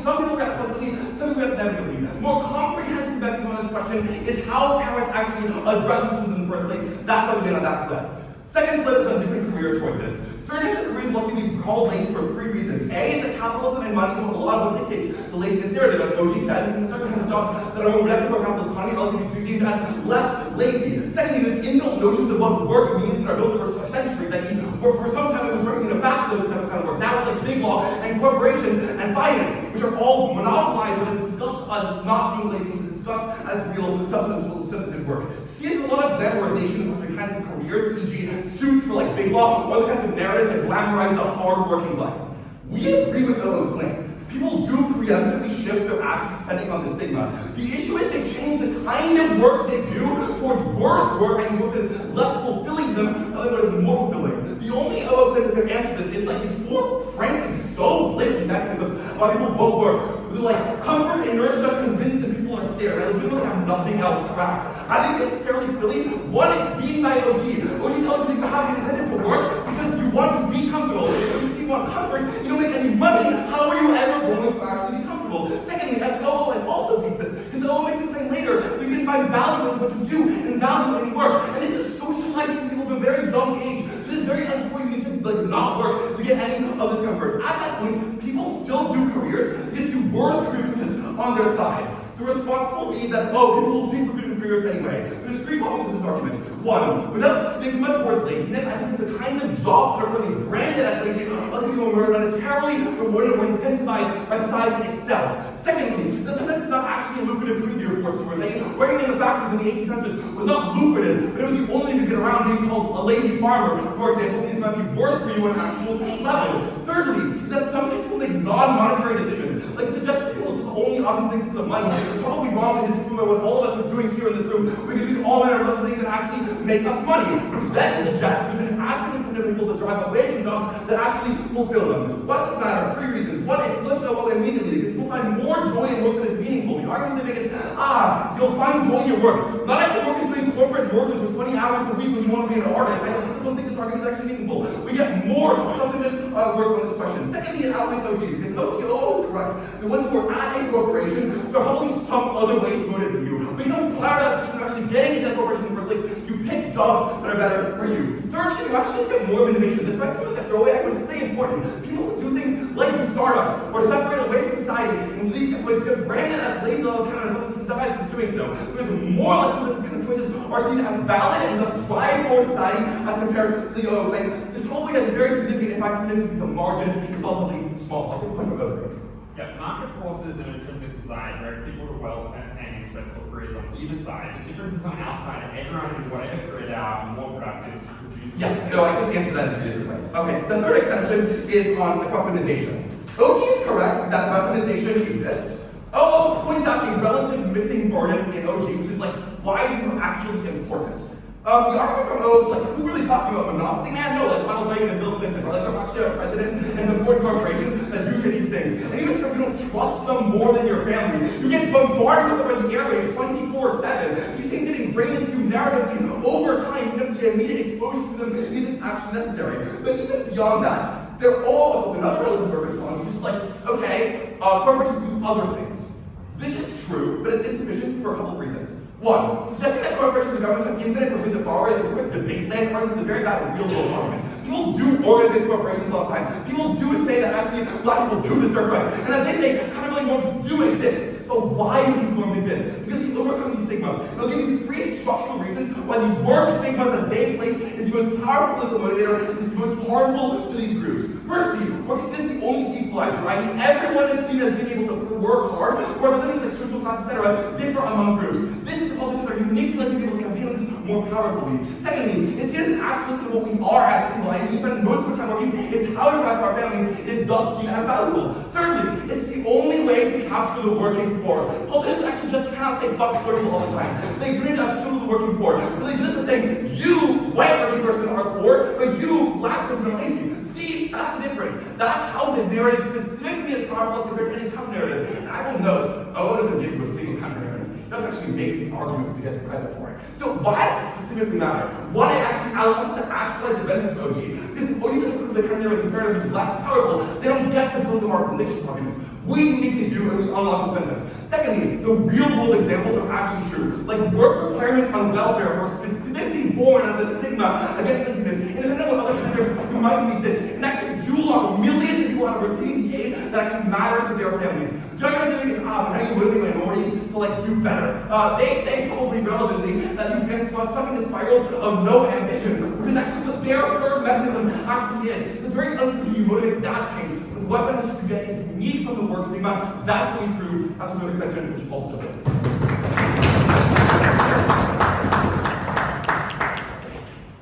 H: Some people react positively, some people react negatively. More comprehensive mechanism on this question is how parents actually address this in the first place. That's why we made on that flip. Second flip is on different career choices. Certain types of careers likely to be called lazy for three reasons. A is that capitalism and money is a lot of what dictates the laziness narrative, as OG said, and certain kinds of jobs that are more productive for capitalist economy are likely to be deemed as less lazy. Secondly, there's inbuilt notions of what work means that are built over centuries, that for some time it was working in a factory, those kind of work. Now it's like big law and corporations and finance, which are all monopolized, but it's discussed as not being lazy, it's discussed as real substantive work. C is a lot of glamorization of the kinds of careers, e.g. suits for like big law, or the kinds of narratives that glamorize a hard-working life. We agree with OO's claim. People do preemptively shift their actions depending on the stigma. The issue is they change the kind of work they do towards worse work and work that is less fulfilling to them rather than what is more fulfilling. The only OO claim that can answer this is like these four, frankly, so blatant mechanisms why people won't work. With like comfort, inertia, convinced that people are scared. I legitimately have nothing else tracked. I think this is fairly silly. One is being by OG. OG tells you that you have intended to work because you want to be comfortable. If you want comfort, you don't make any money. How are you ever going to actually be comfortable? Secondly, as OO has also beats this, because OO makes it claim later, you can find value in what you do and value in work. And this is socializing people from a very young age. So this is very important to like not work to get any of this comfort. At that point, people still do careers, they just do worse career choices on their side. The response will be that, people will pick for different careers anyway. There's three problems with this argument. One, without stigma towards laziness, I think that the kinds of jobs that are really branded as lazy are likely to be monetarily rewarded or incentivized by society itself. Secondly, that sometimes it's not actually a lucrative career you're forced towards. Working in the factories in the 1800s was not lucrative, but it was the only way to get around being called a lazy farmer, for example, and it might be worse for you on an actual level. Thirdly, is that some people make non-monetary decisions. Like suggest people just only often things because of money. It's probably wrong in this room, what all of us are doing here in this room. We can do all manner of other things that actually make us money, which then suggests there's an active incentive for people to drive away from jobs that actually fulfill them. Why does this matter? Three reasons. One, it flips OO immediately because people find more joy in work that is meaningful. The argument they make is, you'll find joy in your work. Not actually work is doing corporate workers for 20 hours a week when you want to be an artist. I don't think this argument is actually meaningful. We get more substantive work on this question. Secondly, it outweighs OG because OG is correct. The ones who are at a corporation, they're probably some other way smoother than you. Become clear that you're actually getting into that corporation in the first place. You pick jobs that are better for you. Thirdly, you actually just get more motivation. This might seem like a throwaway, but it's pretty important. People who do things like do startups or separate away from society in these kind of ways get branded as lazy all the time and incentivized for doing so. There's more likely that these kind of choices are seen as valid and thus drive forward society as compared to the OO claim. This probably has a very significant impact on the margin is relatively small. I'll take a point from over.
C: Yeah, market forces and intrinsic design direct people to well-paying and stressful careers on either side. The difference is on our side, everyone in whatever career they are more productive is producing.
H: Yeah, so I just answered that in three different ways. Okay, the third extension is on weaponization. OG is correct that weaponization exists. OO points out a relative missing burden in OG, which is like, why is it actually important? The argument from O is like, who really talking about monopoly? Man, no, like Ronald Reagan and Bill Clinton, right? Like they're actually our presidents and the important corporations that do say these things. And even if you don't trust them more than your family, you get bombarded with them by the airwaves 24/7. These things get ingrained into you narratively over time, even if the immediate exposure to them isn't actually necessary. But even beyond that, they're all another relative purpose response, which is like, okay, corporations do other things. This is true, but it's insufficient for a couple of reasons. One, suggesting that corporations and governments have infinite persuasive power is a quick debate land argument. It's a very bad real-world argument. People do organize corporations all the time. People do say that actually black people do deserve rights. And as they say, kind of really norms do exist. But why do these norms exist? Because we overcome these stigmas. And I'll give you 3 structural reasons why the work stigma that they place is the most powerful political motivator, is the most harmful to these groups. Firstly, work is the only equalizer, i.e. everyone is seen as being able to work hard, whereas other things like social class, etc., differ among groups. This is the politicians are uniquely likely to be able to campaign on this more powerfully. Secondly, it's seen as an actual to what we are as people, and we spend most of our time working, it's how we provide for our families, is thus seen as valuable. Thirdly, it's the only way to capture the working poor. Politicians actually just cannot say fuck poor people all the time. They do need to appeal to the working poor. But they do this by saying, you, white working person, are poor, but you, black person, are lazy. See, that's the difference. That's how the narrative specifically is powerful as compared to any counter narrative. And I will note, O doesn't give you a single counter narrative. It doesn't actually make the arguments to get the credit for it. So why does it specifically matter? Why it actually allows us to actualize the benefits of OG? Because if OG doesn't prove the counter narrative is comparatively less powerful, they don't get the political marginalization arguments. We uniquely do, and we unlock the benefits. Secondly, the real-world examples are actually true. Like work requirements on welfare are specifically born out of the stigma against laziness, independent of what other countries who might exist, and actually do lock millions of people out of receiving the aid that actually matters to their families. The other thing is how you motivate minorities to like do better. They say probably relevantly that you get stuck in the spirals of no ambition, which is actually what their third mechanism actually is. It's very unclear you motivate that change. What benefits you get is unique from the work stigma. That's what we prove. That's what the extension, which also is.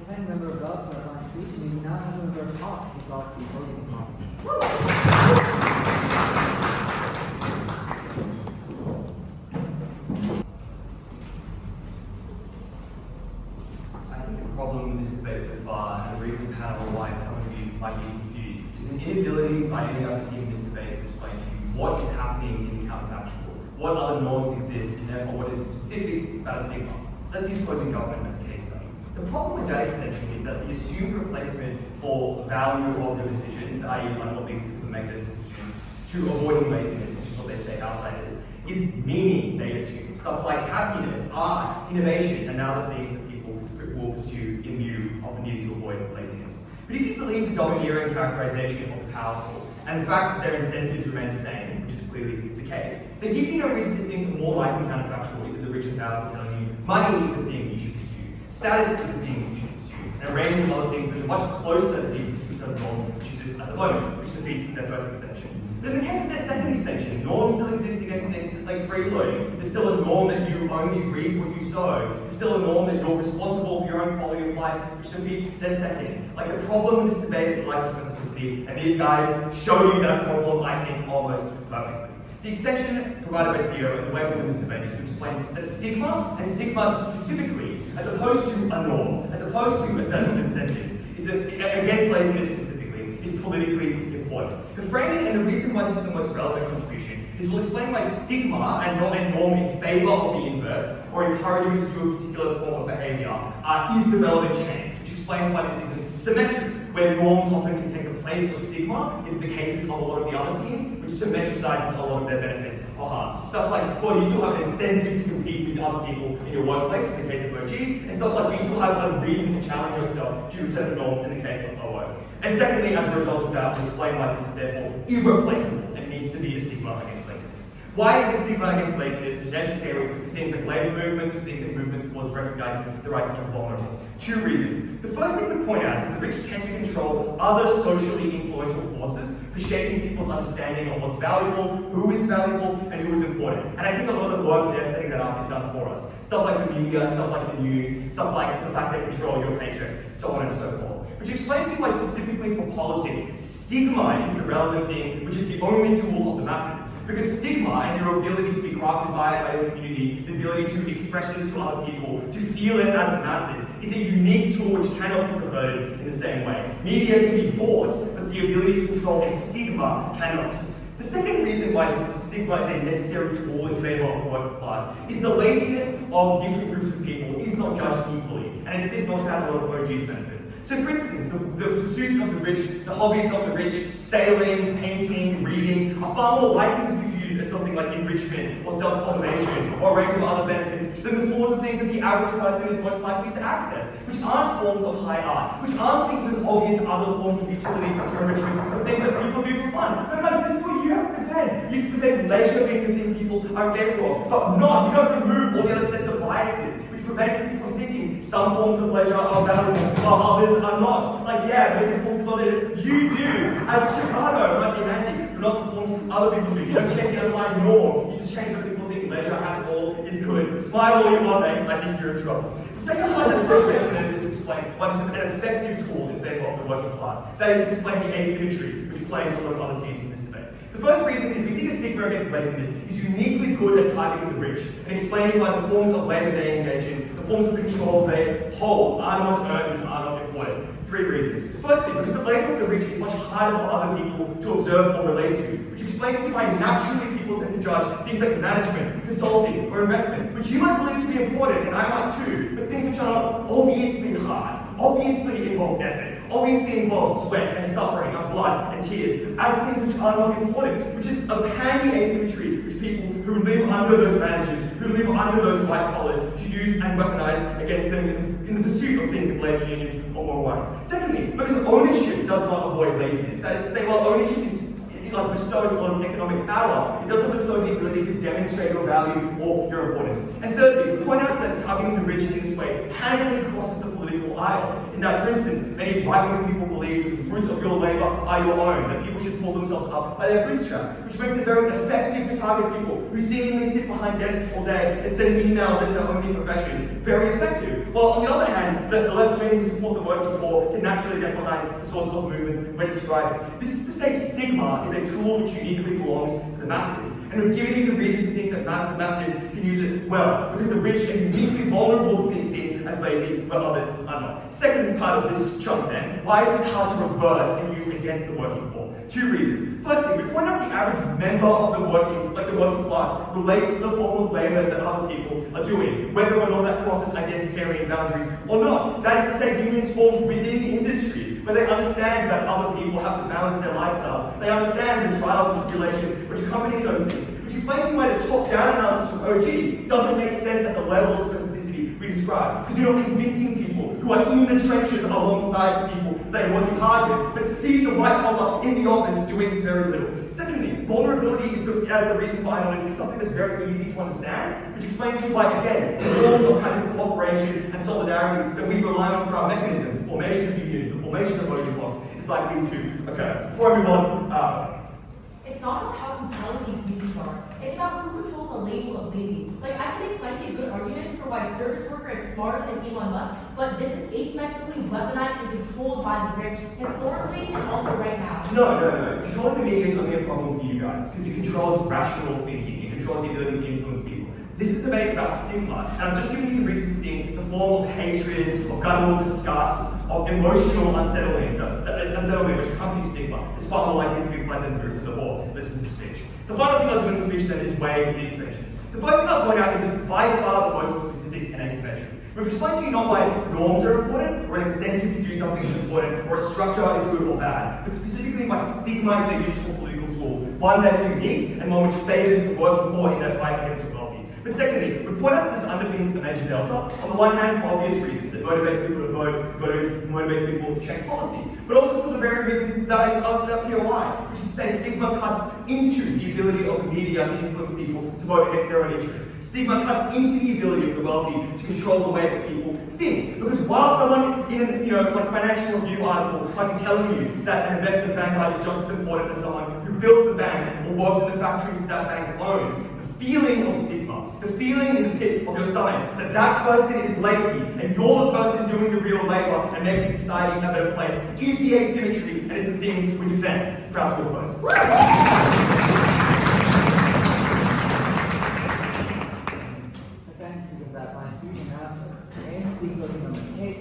E: Thank member of God for a fine speech. We now have member of Hawk who thought the voting call.
B: I think the problem with this debate so far, and the reason the panel why some of you might be confused, is an inability by any other team in this debate to explain to you what is happening in the counterfactual, what other norms exist, and therefore what is specific about a stigma. Let's use closing government as a case study. The problem with that extension is that the assumed replacement for value of the decisions, i.e. on what makes people make those decisions, to avoiding laziness, which is what they say outsiders, is meaning they assume. Stuff like happiness, art, innovation, and now the things that people will pursue in view of the need to avoid laziness. But if you believe the domineering characterization of the powerful, and the fact that their incentives remain the same, which is clearly the case, then give you no reason to think that more likely counterfactual is that the rich and powerful telling you money is the thing you should pursue, status is the thing you should pursue, and a range of other things that are much closer to the existence of the norm, which exists at the moment, which defeats their first extension. But in the case of their second extension, norms still exist against things like freeloading. There's still a norm that you only reap what you sow. There's still a norm that you're responsible for your own quality of life, which defeats their second. Like the problem with this debate is lack of specificity, and these guys show you that problem, I think, almost perfectly. The extension provided by CEO and the way we win this debate is to explain that stigma, and stigma specifically, as opposed to a norm, as opposed to a set of incentives, is that against laziness specifically, is politically important. The framing and the reason why this is the most relevant contribution is we'll explain why stigma and not a norm in favor of the inverse, or encouraging to do a particular form of behavior, is the relevant change, which explains why this isn't symmetric, where norms often can take the place of stigma in the cases of a lot of the other teams, which symmetricizes a lot of their benefits or harms. Stuff like, well, you still have an incentive to compete with other people in your workplace in the case of OG, and stuff like you still have a reason to challenge yourself due to certain norms in the case of OO. And secondly, as a result of that, we'll explain why this is therefore irreplaceable and needs to be a stigma against laziness. Why is a stigma against laziness necessary for things like labor movements, for things like movements towards recognizing the rights of the vulnerable? 2 reasons. The first thing to point out is the rich tend to control other socially influential forces for shaping people's understanding of what's valuable, who is valuable, and who is important. And I think a lot of the work there setting that up is done for us. Stuff like the media, stuff like the news, stuff like the fact they control your paychecks, so on and so forth. Which explains to me why specifically for politics, stigma is the relevant thing, which is the only tool of the masses. Because stigma and your ability to be crafted by your community, the ability to express it to other people, to feel it as the masses, is a unique tool which cannot be subverted in the same way. Media can be bought, but the ability to control a stigma cannot. The second reason why this stigma is a necessary tool in favour of the working class is the laziness of different groups of people is not judged equally, and this knocks out a lot of OG's benefits. So for instance, the pursuits of the rich, the hobbies of the rich, sailing, painting, reading, are far more likely to be viewed as something like enrichment or self-cultivation or a range of other benefits than the forms of things that the average person is most likely to access, which aren't forms of high art, which aren't things with obvious other forms of utilities or enrichments, or things that people do for fun. No, guys, this is what you have to defend. You have to defend leisure being the thing people are there for, but not, you don't remove all the other sets of biases which prevent people from thinking some forms of leisure are valuable while others are not. Like, yeah, maybe forms of leisure you do, as Chicago might be handy, but not the forms that other people do. You don't change the underlying norm, you just change what people think leisure at all is good. Smile all you want, mate, I think you're in trouble. The second part of this presentation is to explain why this is an effective tool in favour of the working class. That is to explain the asymmetry which plays all of other teams in this debate. The first reason is we think a stigma against laziness is uniquely good at targeting the rich and explaining why the forms of labour they engage in, the forms of control they hold, are not earned and are not employed. Three reasons. Firstly, because the labour of the rich is much harder for other people to observe or relate to, which explains to you why naturally people tend to judge things like management, consulting, or investment, which you might believe to be important, and I might too, but things which are obviously hard, obviously involve effort, obviously involve sweat and suffering and blood and tears, as things which are not important, which is apparently asymmetry, which people who live under those managers, who live under those white collars, to use and weaponize against them in the pursuit of things like labour unions or more rights. Secondly, because ownership does not avoid laziness. That is to say, while ownership bestows a lot of economic power, it doesn't bestow the ability to demonstrate your value or your importance. And thirdly, we point out that targeting the rich in this way handily crosses the political aisle. In that, for instance, many right-wing people believe that the fruits of your labour are your own, that people should pull themselves up by their bootstraps, which makes it very effective to target people who seemingly sit behind desks all day and send emails as their only profession. Very effective. While on the other hand, the left wing who support the working poor can naturally get behind the sorts of movements we're describing. This is to say stigma is a tool which uniquely belongs to the masses. And we've given you the reason to think that the masses can use it well, because the rich are uniquely vulnerable to being seen as lazy, while others are not. Second part of this chunk then, why is this hard to reverse and use against the working poor? Two reasons. Firstly, we point out the average member of the working class relates to the form of labour that other people are doing, whether or not that crosses identitarian boundaries or not. That is to say, unions formed within industries, where they understand that other people have to balance their lifestyles. They understand the trials and tribulations which accompany those things, which explains to me why the top-down analysis from OG doesn't make sense at the level of specificity we describe, because you're not convincing people who are in the trenches alongside the people they're working hard with, but see the white collar in the office doing very little. Secondly, vulnerability as the reason for idleness is something that's very easy to understand, which explains to you why, again, the forms of kind of cooperation and solidarity that we rely on for our mechanism, the formation of unions, the formation of voting blocks, is likely to occur. Before I move on,
F: it's not about how compelling these reasons are. It's about who controls the label of lazy. Like, I can make plenty of good arguments for why service worker is smarter than Elon Musk, but this is asymmetrically weaponized and controlled by the rich, historically and also right now.
B: No. Controlling the media is only a problem for you guys, because it controls rational thinking. It controls the ability to influence people. This is a debate about stigma, and I'm just giving you the reason to think the form of hatred, of guttural disgust, of emotional unsettlement, which accompanies stigma, is far more likely to be applied than to the or listen to speech. The final thing I'll do in the speech then is weighing the extension. The first thing I'll point out is it's by far the most specific and asymmetric. We've explained to you not why norms are important, or an incentive to do something is important, or a structure is good or bad, but specifically why stigma is a useful political tool, one that is unique and one which favours the working poor in their fight against the wealthy. But secondly, we point out that this underpins the major delta, on the one hand for obvious reasons, it motivates people to vote, motivates people to check policy, but also for the very reason that I answered up here why, which is to say stigma cuts into the ability of the media to influence people to vote against their own interests. Stigma cuts into the ability of the wealthy to control the way that people think. Because while someone in a financial review article might be telling you that an investment banker is just as important as someone who built the bank or works in the factories that bank owns, feeling of stigma, the feeling in the pit of your stomach that that person is lazy and you're the person doing the real labour and making society a better place is the asymmetry and is the thing we defend. Proud to oppose.
E: Thanks to that line, you can have any speakers on the case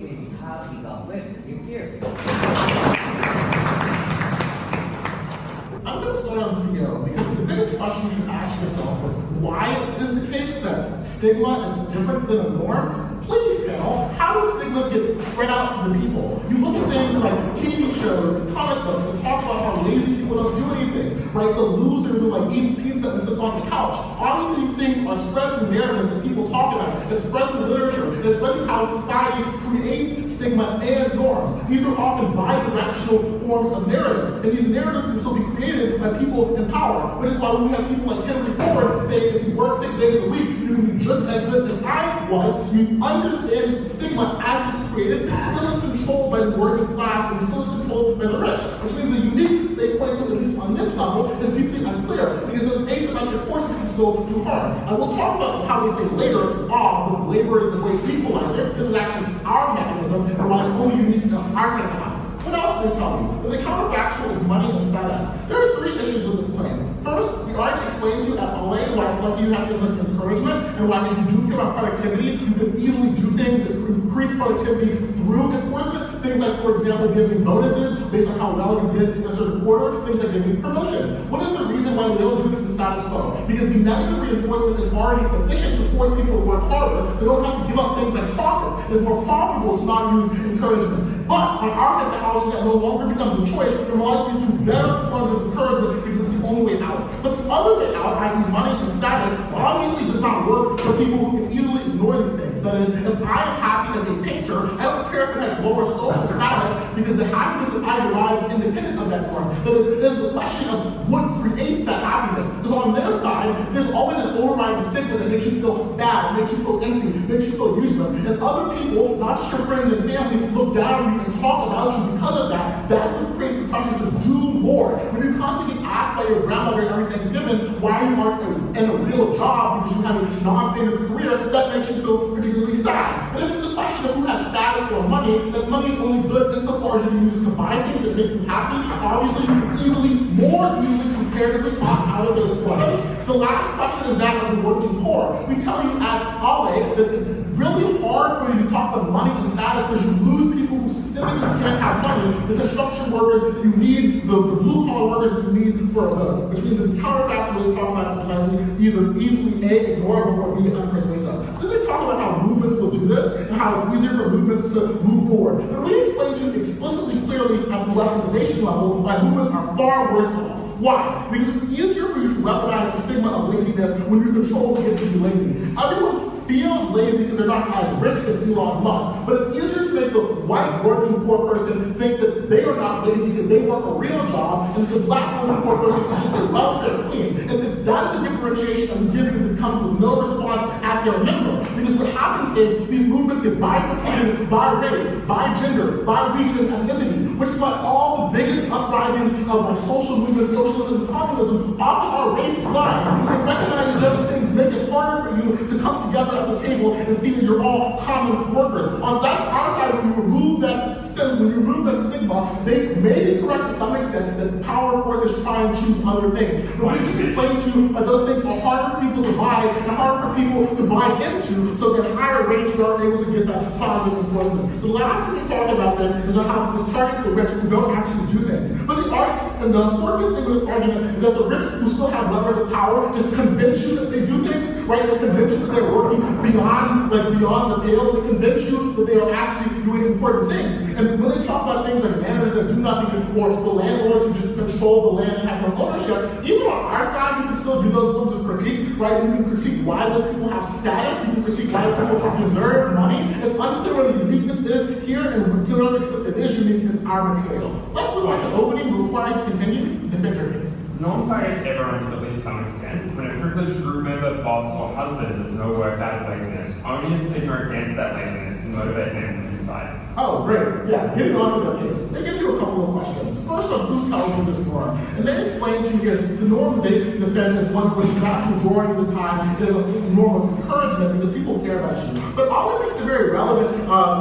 D: stigma is different than a norm, please, panel, how do stigmas get spread out to the people? You look at things like TV shows, comic books that talk about how lazy people don't do anything, right? The loser who like eats pizza and sits on the couch. Obviously, these things are spread through narratives that people talk about. It's spread through literature. It's spread through how society creates stigma and norms. These are often bi-directional forms of narratives, and these narratives can still be created by people in power. Which is why when we have people like Henry Ford say if you work 6 days a week, you can be just as good as I was. You understand that stigma as it's created still is controlled by the working class and still is controlled by the rich, which means the uniqueness they point to, at least on this level, is deeply unclear because those asymmetric forces can still do harm. And we'll talk about how we say labor is off, but labor is the great equalizer. This is actually our mechanism and why it's only unique to our set of concepts. What else did they tell you? The counterfactual is money and status. There are 3 issues with this claim. First, we already explained to you at LA why it's likely you have things like encouragement, and why if you do care about productivity, you can easily do things that increase productivity through enforcement. Things like, for example, giving bonuses based on how well you did in a certain quarter, things like giving promotions. What is the reason why we don't do this in status quo? Because the negative reinforcement is already sufficient to force people to work harder. They don't have to give up things like profits. It's more profitable to not use encouragement. But on our side of the house, that no longer becomes a choice. We're more likely to do better forms of encouragement because it's the only way out. But the other way out, i.e. money and status, obviously does not work for people who can easily ignore these things. That is, if I am happy as a painter, I don't care if it has lower social status because the happiness that I derive is independent of that norm. That is, there's a question of what creates that happiness. Because on their side, there's always an overriding stigma that makes you feel bad, makes you feel empty, makes you feel useless. And other people, not just your friends and family, look down on you and talk about you because of that. That's what creates the pressure to do more. When you constantly get asked by your grandmother every Thanksgiving why you aren't in a real job because you have a non-standard career, that makes you feel particularly sad. But if it's a question of who has status or money, that money is only good insofar as you can use it to buy things that make you happy. Obviously, you can more easily comparatively opt out of those systems. The last question is that of the working poor. We tell you at Ale that it's really hard for you to talk about money and status because you lose people who systemically can't have money, the construction workers that you need, the blue-collar workers that you need for a vote, which means that the counterfactual they talk about is likely either easily A, ignorable, or B, unpersuasive. Then they talk about how movements will do this and how it's easier for movements to move forward. But we explain to you explicitly, clearly, at the levelization level, why movements are far worse off. Why? Because it's easier for you to weaponize the stigma of laziness when you're controlled against to be lazy. Everyone feels lazy because they're not as rich as Elon Musk, but it's easier to make the white working poor person think that they are not lazy because they work a real job, and the black working poor person is just a welfare queen. And that is a differentiation that we give you that comes with no response at their member. Because what happens is these movements get bifurcated by race, by gender, by region and ethnicity, which is why all the biggest uprisings of like social movements, socialism, and communism often are race-blind. Because they recognize that those things make it harder for you to come together at the table and see that you're all common workers. That's our side. When you remove that stigma, they may be correct to some extent that power forces try and choose other things. But we just explained to you that those things are harder for people to buy and harder for people to buy into, so at higher rates you are able to get that positive enforcement. The last thing we talk about then is how this targets the rich who don't actually do things. But the important thing with this argument is that the rich who still have levers of power just convince you that they do things, right? They convince you that they're working beyond the pale. They convince you that they are actually doing important things. And when they talk about things like managers that do nothing, or the landlords who just control the land and have no ownership, even on our side, we can still do those forms of critique, right? We can critique why those people have status. We can critique why people deserve money. It's unclear what the uniqueness is here, and to an extent it is unique, it's our material. Let's move on to opening. Before I continue, defend your case.
C: Norm targets everyone to at least some extent. When a privileged group member, boss, or husband does no work out of laziness, only a stigma against that laziness can motivate them from inside.
D: Oh, great. Yeah, getting on to their case. They give you a couple of questions. First on who tells you this norm. And they explain to you here the norm they defend is one which the vast majority of the time is a norm of encouragement because people care about you. But all it makes a very relevant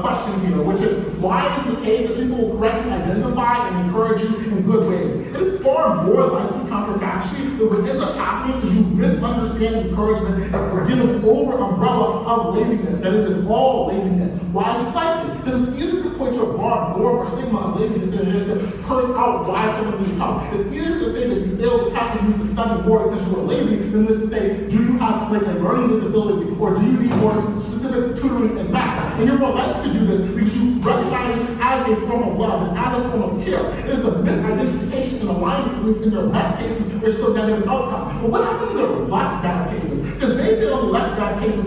D: question here, which is why is the case that people will correctly identify and encourage you in good ways? It is far more likely counterfactually that what ends up happening is you misunderstand encouragement and give an over umbrella of laziness, that it is all laziness. Why is this likely? Because it's easier to point to a broad broad norm or stigma of laziness than it is to curse out why someone needs help. It's easier to say that you failed the test and you need to study more because you were lazy than this to say, do you have like a learning disability or do you need more specific tutoring and math? And you're more likely to do this because you recognize this as a form of love and as a form of care. It is the misidentification and alignment means in their best cases, there's still negative outcome. But what happens in their less bad cases? Because they say on the less bad cases,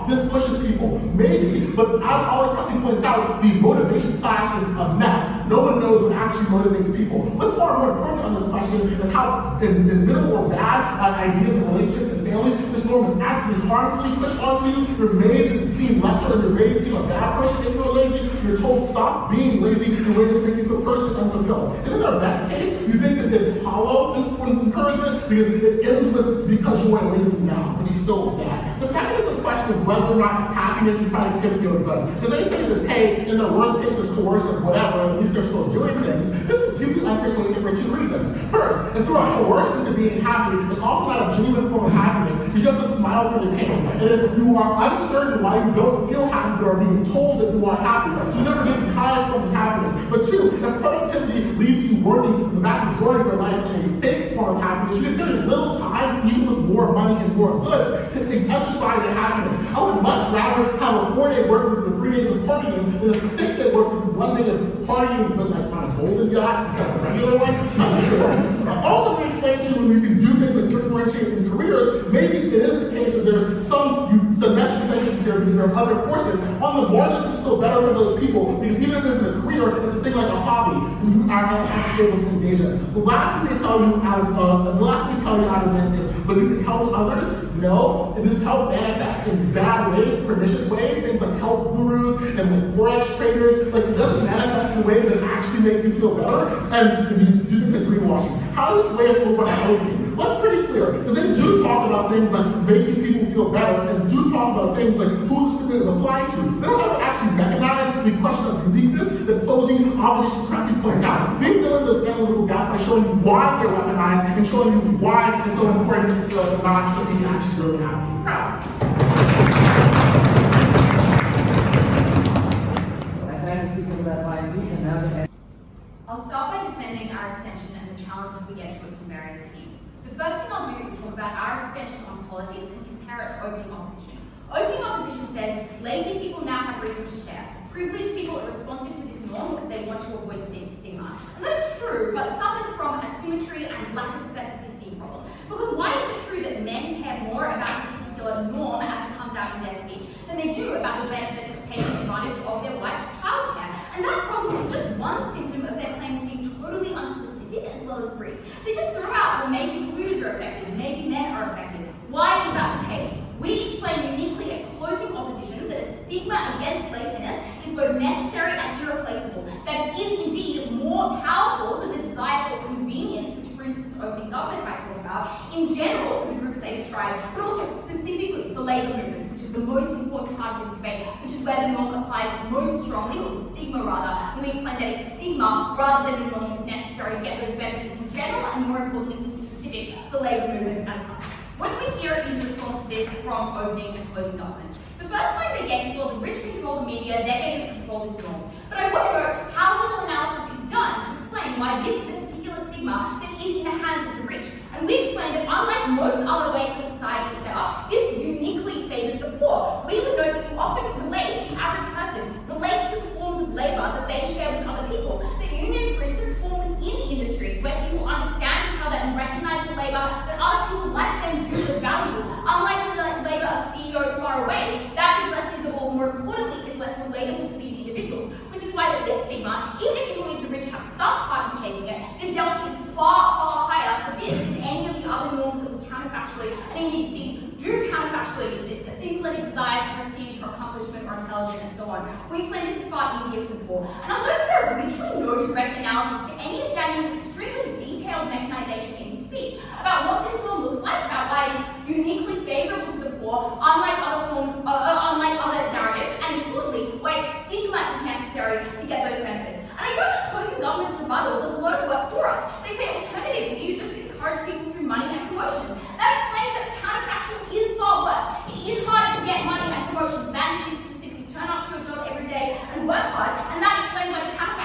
D: this pushes people. Maybe, but as Ollie correctly points out, the motivation clash is a mess. No one knows what actually motivates people. What's far more important on this question is how in middle or bad ideas of relationships and families, this norm is actively harmfully pushed onto you. You're made to seem lesser and you're made to seem a bad person if you're lazy. You're told stop being lazy in ways that make you feel personally unfulfilled. And in our best case, you think that it's hollow encouragement because it ends with because you are lazy now, which is still bad. The second is the question of whether or not happiness and productivity are good. Because they say that hey, in the worst case it's coercive, whatever, at least they're still doing things. This is deeply unpersuasive for two reasons. First, if you are coerced into being happy, it's often not a genuine form of happiness because you have to smile through the pain. It is if you are uncertain why you don't feel happy or are being told that you are happy. So you never get the highest form of happiness. But two, if productivity leads to you working the vast majority of your life in a fake form of happiness, you get very little time, even with more money and more goods, to exercise your happiness. I would much rather have a 4-day work week with 3 days of partying than a 6-day work week with 1 day of partying, but like on a golden yacht instead of a regular one. Also, we explained to you when you can do things like differentiate in careers, maybe it is the case that there's some symmetrization here because there are other forces. On the margin, it's still better for those people because even if it's in a career, it's a thing like a hobby, and you are not actually able to engage in. The last thing to tell you out of this is, but you can help others. No, this help manifests in bad ways, pernicious ways, things like health gurus and like forex traders. Like it doesn't manifest in ways that actually make you feel better. And if you do things like greenwashing, how does this weigh us over helping? Well, it's pretty clear because they do talk about things like making people feel better and do talk about things like who the stigma is applied to. They don't ever actually recognize the question of uniqueness that closing opposition correctly points out. We fill in those analytical gaps by showing you why they're weaponized and showing you why it's so important not to be actually really happy and proud.
I: I'll start by defending our extension and the challenges we get to it from various teams. The first thing I'll do is talk about our extension on politics and compare it to opening opposition. Opening opposition says lazy people now have reason to share. Privileged people are responsive to this norm because they want to avoid stigma. And that's true, but suffers from asymmetry and lack of specificity problem. Because why is it true that men care more about this particular norm as it comes out in their speech than they do about the benefits of taking advantage of their wife's childcare? And that problem is just one symptom of their claims being totally unspecific as well as brief. They just throw out, well, maybe blues are affected, maybe men are affected. Why is that the case? We explain uniquely at closing opposition that a stigma against laziness is both necessary and irreplaceable, that it is indeed more powerful than the desire for convenience, which for instance opening government might talk about, in general for the groups they describe, but also specifically for labour movements, which is the most important part of this debate, which is where the norm applies most strongly, or the stigma rather, and we explain that a stigma rather than a norm is necessary to get those benefits in general and more importantly specific for labour movements as such. What do we hear in response to this from opening and closing government? The first claim they get is, well, the rich control the media, they're going to control this norm. But I want to know how little analysis is done to explain why this is a particular stigma that is in the hands of the rich. And we explain that unlike most other ways that society is set up, this uniquely favours the poor. We would know that you often relate, the average person relates to the forms of labour that they share with other people. That unions, for instance, form within industries where people understand each other and recognise the labour that other people like them do as valuable. Unlike the labour of CEOs far away, that is less visible, more importantly, is less relatable to these individuals. Which is why that this stigma, even if you believe the rich have some part in shaping it, the delta is far, far higher for this than any of the other norms that would counterfactually, and indeed do counterfactually exist. Things like a desire for prestige or accomplishment or intelligence and so on. We explain this is far easier for the poor. And although there is literally no direct analysis to any of Daniel's extremely detailed mechanization in his speech about what this norm looks like, about why it is uniquely favorable to the poor, unlike other forms, unlike other narratives, and importantly, why stigma is necessary to get those benefits. And I know that closing government's rebuttal does a lot of work for us. They say alternatively, you just encourage people through money and promotions. That explains that the counterfactual is far worse. It is harder to get money and promotions than it is to simply turn up to your job every day and work hard. And that explains why the counterfactual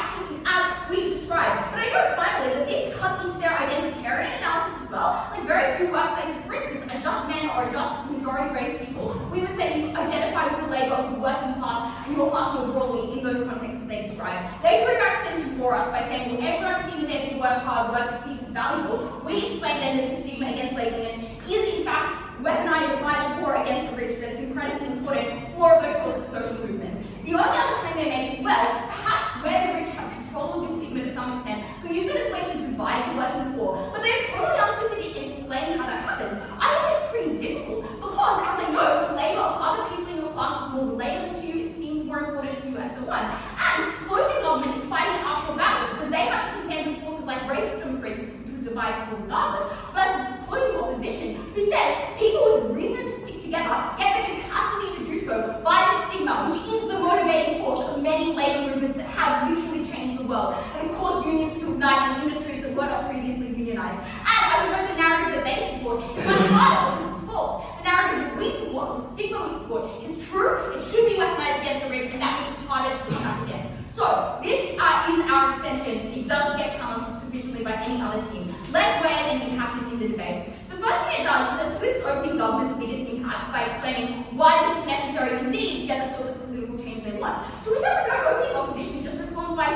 I: work and see it's valuable, we explain then that the stigma against laziness is in fact weaponized by the poor against the rich, that it's incredibly important for those sorts of social movements. The only other claim they make as well, perhaps where the rich have control of this stigma to some extent, who use it as a way to divide the working poor, but they're totally unspecific in explaining how that happens. I think it's pretty difficult because, as I know, the labor of other people in your class is more relatable to you, it seems more important to you, and so on. And closing government is fighting an uphill battle because they have to contend with forces like racism, for instance, which would divide people regardless, versus closing opposition, who says people with reason to stick together get the capacity to do so by the stigma, which is the motivating force of many labor movements that have literally changed the world and have caused unions to ignite in industries that were not previously unionized. And I would know the narrative that they support is much harder because it's false. The narrative that we support, the stigma we support, is true, it should be weaponized against the rich, and that means it's harder to combat against. So, this is our extension. It doesn't get challenged sufficiently by any other team. Let's weigh it and impact it in the debate. The first thing it does is it flips opening government's biggest impacts by explaining why this is necessary indeed to get the sort of political change they want. To which I would note, opening opposition just responds by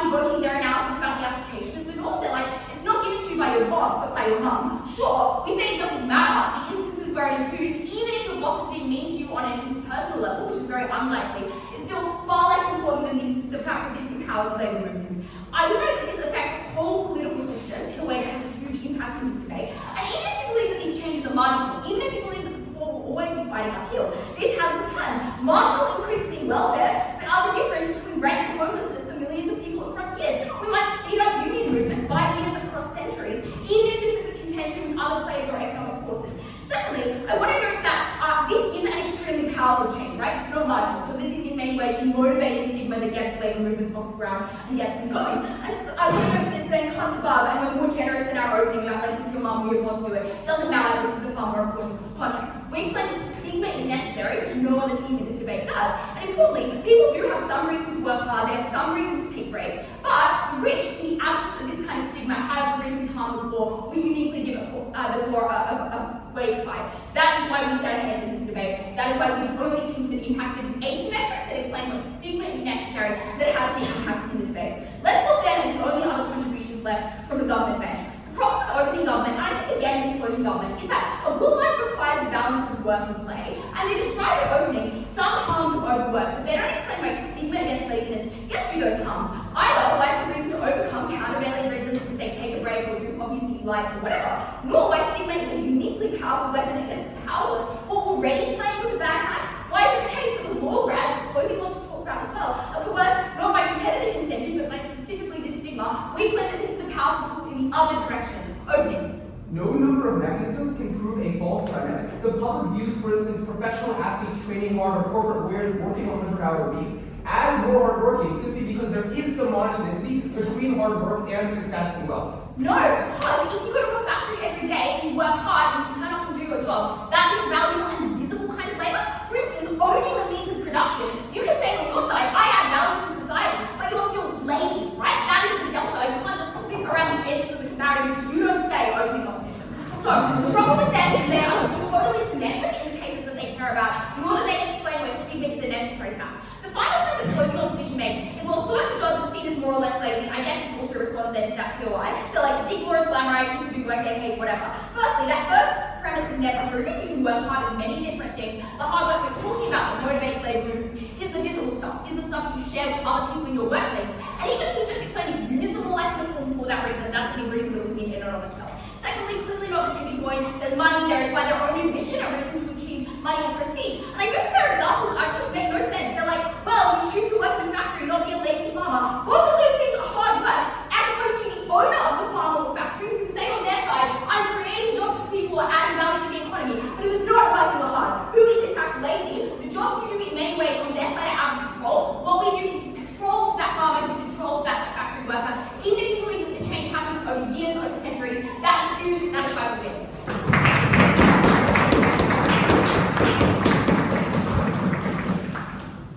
I: invoking their analysis about the application of the norm. They're like, it's not given to you by your boss, but by your mum. Sure, we say it doesn't matter the instances where it is used, even if your boss is being mean to you on an interpersonal level, which is very unlikely, it's still far less important than the fact that this empowers labor movements. I would note that this affects whole political systems in a way that has a huge impact in this debate. And even if you believe that these changes are marginal, even if you believe that the poor will always be fighting uphill, this has returns. Marginal increases in welfare, but are the difference between rent and homelessness for millions of people across years. We might speed up union movements by years across centuries, even if this is a contention with other players or economic forces. Secondly, I want to note that this is an extremely powerful change, right? It's not marginal, because this is in many ways the motivating stigma that gets labor movements off the ground and gets them going. And I want to note this then cuts above, and we're more generous in our opening about like, does your mum or your boss do it? It doesn't matter, this is the far more important context. We explain that stigma is necessary, which no other team in this debate does. And importantly, people do have some reason to work hard, they have some reason to take breaks, but the rich, in the absence of this kind of stigma, have reason to harm the poor. We uniquely give the poor a way to fight. That is why we get ahead in this debate. That is why we're the only team with an impact that is asymmetric, that explains why stigma is necessary, that has big impacts in the debate. Let's look then at the only other contributions left from the government bench. The problem with opening government, and I think again with closing government, is that a good life requires a balance of work and play, and they describe at opening some harms of overwork, but they don't explain why stigma against laziness gets you those harms. Either why it's a reason to overcome countervailing reasons to say take a break or do hobbies that you like or whatever, nor why stigma is a uniquely powerful weapon against the powerless or already playing with a bad hand. Why is it the case that the law grads, that closing wants to talk about as well, are coerced not by competitive incentive but by specifically this stigma? We explain that this is a powerful tool in the other direction. Opening.
A: No number of mechanisms can prove a false premise. The public views, for instance, professional athletes training hard or corporate warriors working 100-hour weeks as more hardworking simply because there is some homogeneity between hard work and success and wealth.
I: No, because if you go to a factory every day and you work hard and you turn up and do your job, that is a valuable and visible kind of labor. For instance, owning the means of production, you can say on your side, I add value to society, but you're still lazy, right? That is the delta. You can't just flip around the edges of the comparative, which you don't say opening opposition. So, the problem with them is they are totally symmetric in the cases that they care about, nor do they explain where stigma is the necessary fact. The final point that closing opposition makes is while certain jobs are seen as more or less lazy, I guess it's also responds then to that POI. They're like, big law is glamorized, people do work, get paid, whatever. Firstly, that first premise is never proven. You can work hard at many different things. The hard work we're talking about that motivates labor movements is the visible stuff, is the stuff you share with other people in your workplaces. And even if we just explain that unions are more likely to form for that reason, that's an reason that we mean in and of itself. Secondly, clearly not the tipping point. There's money, there is by their own admission a reason to achieve money and prestige.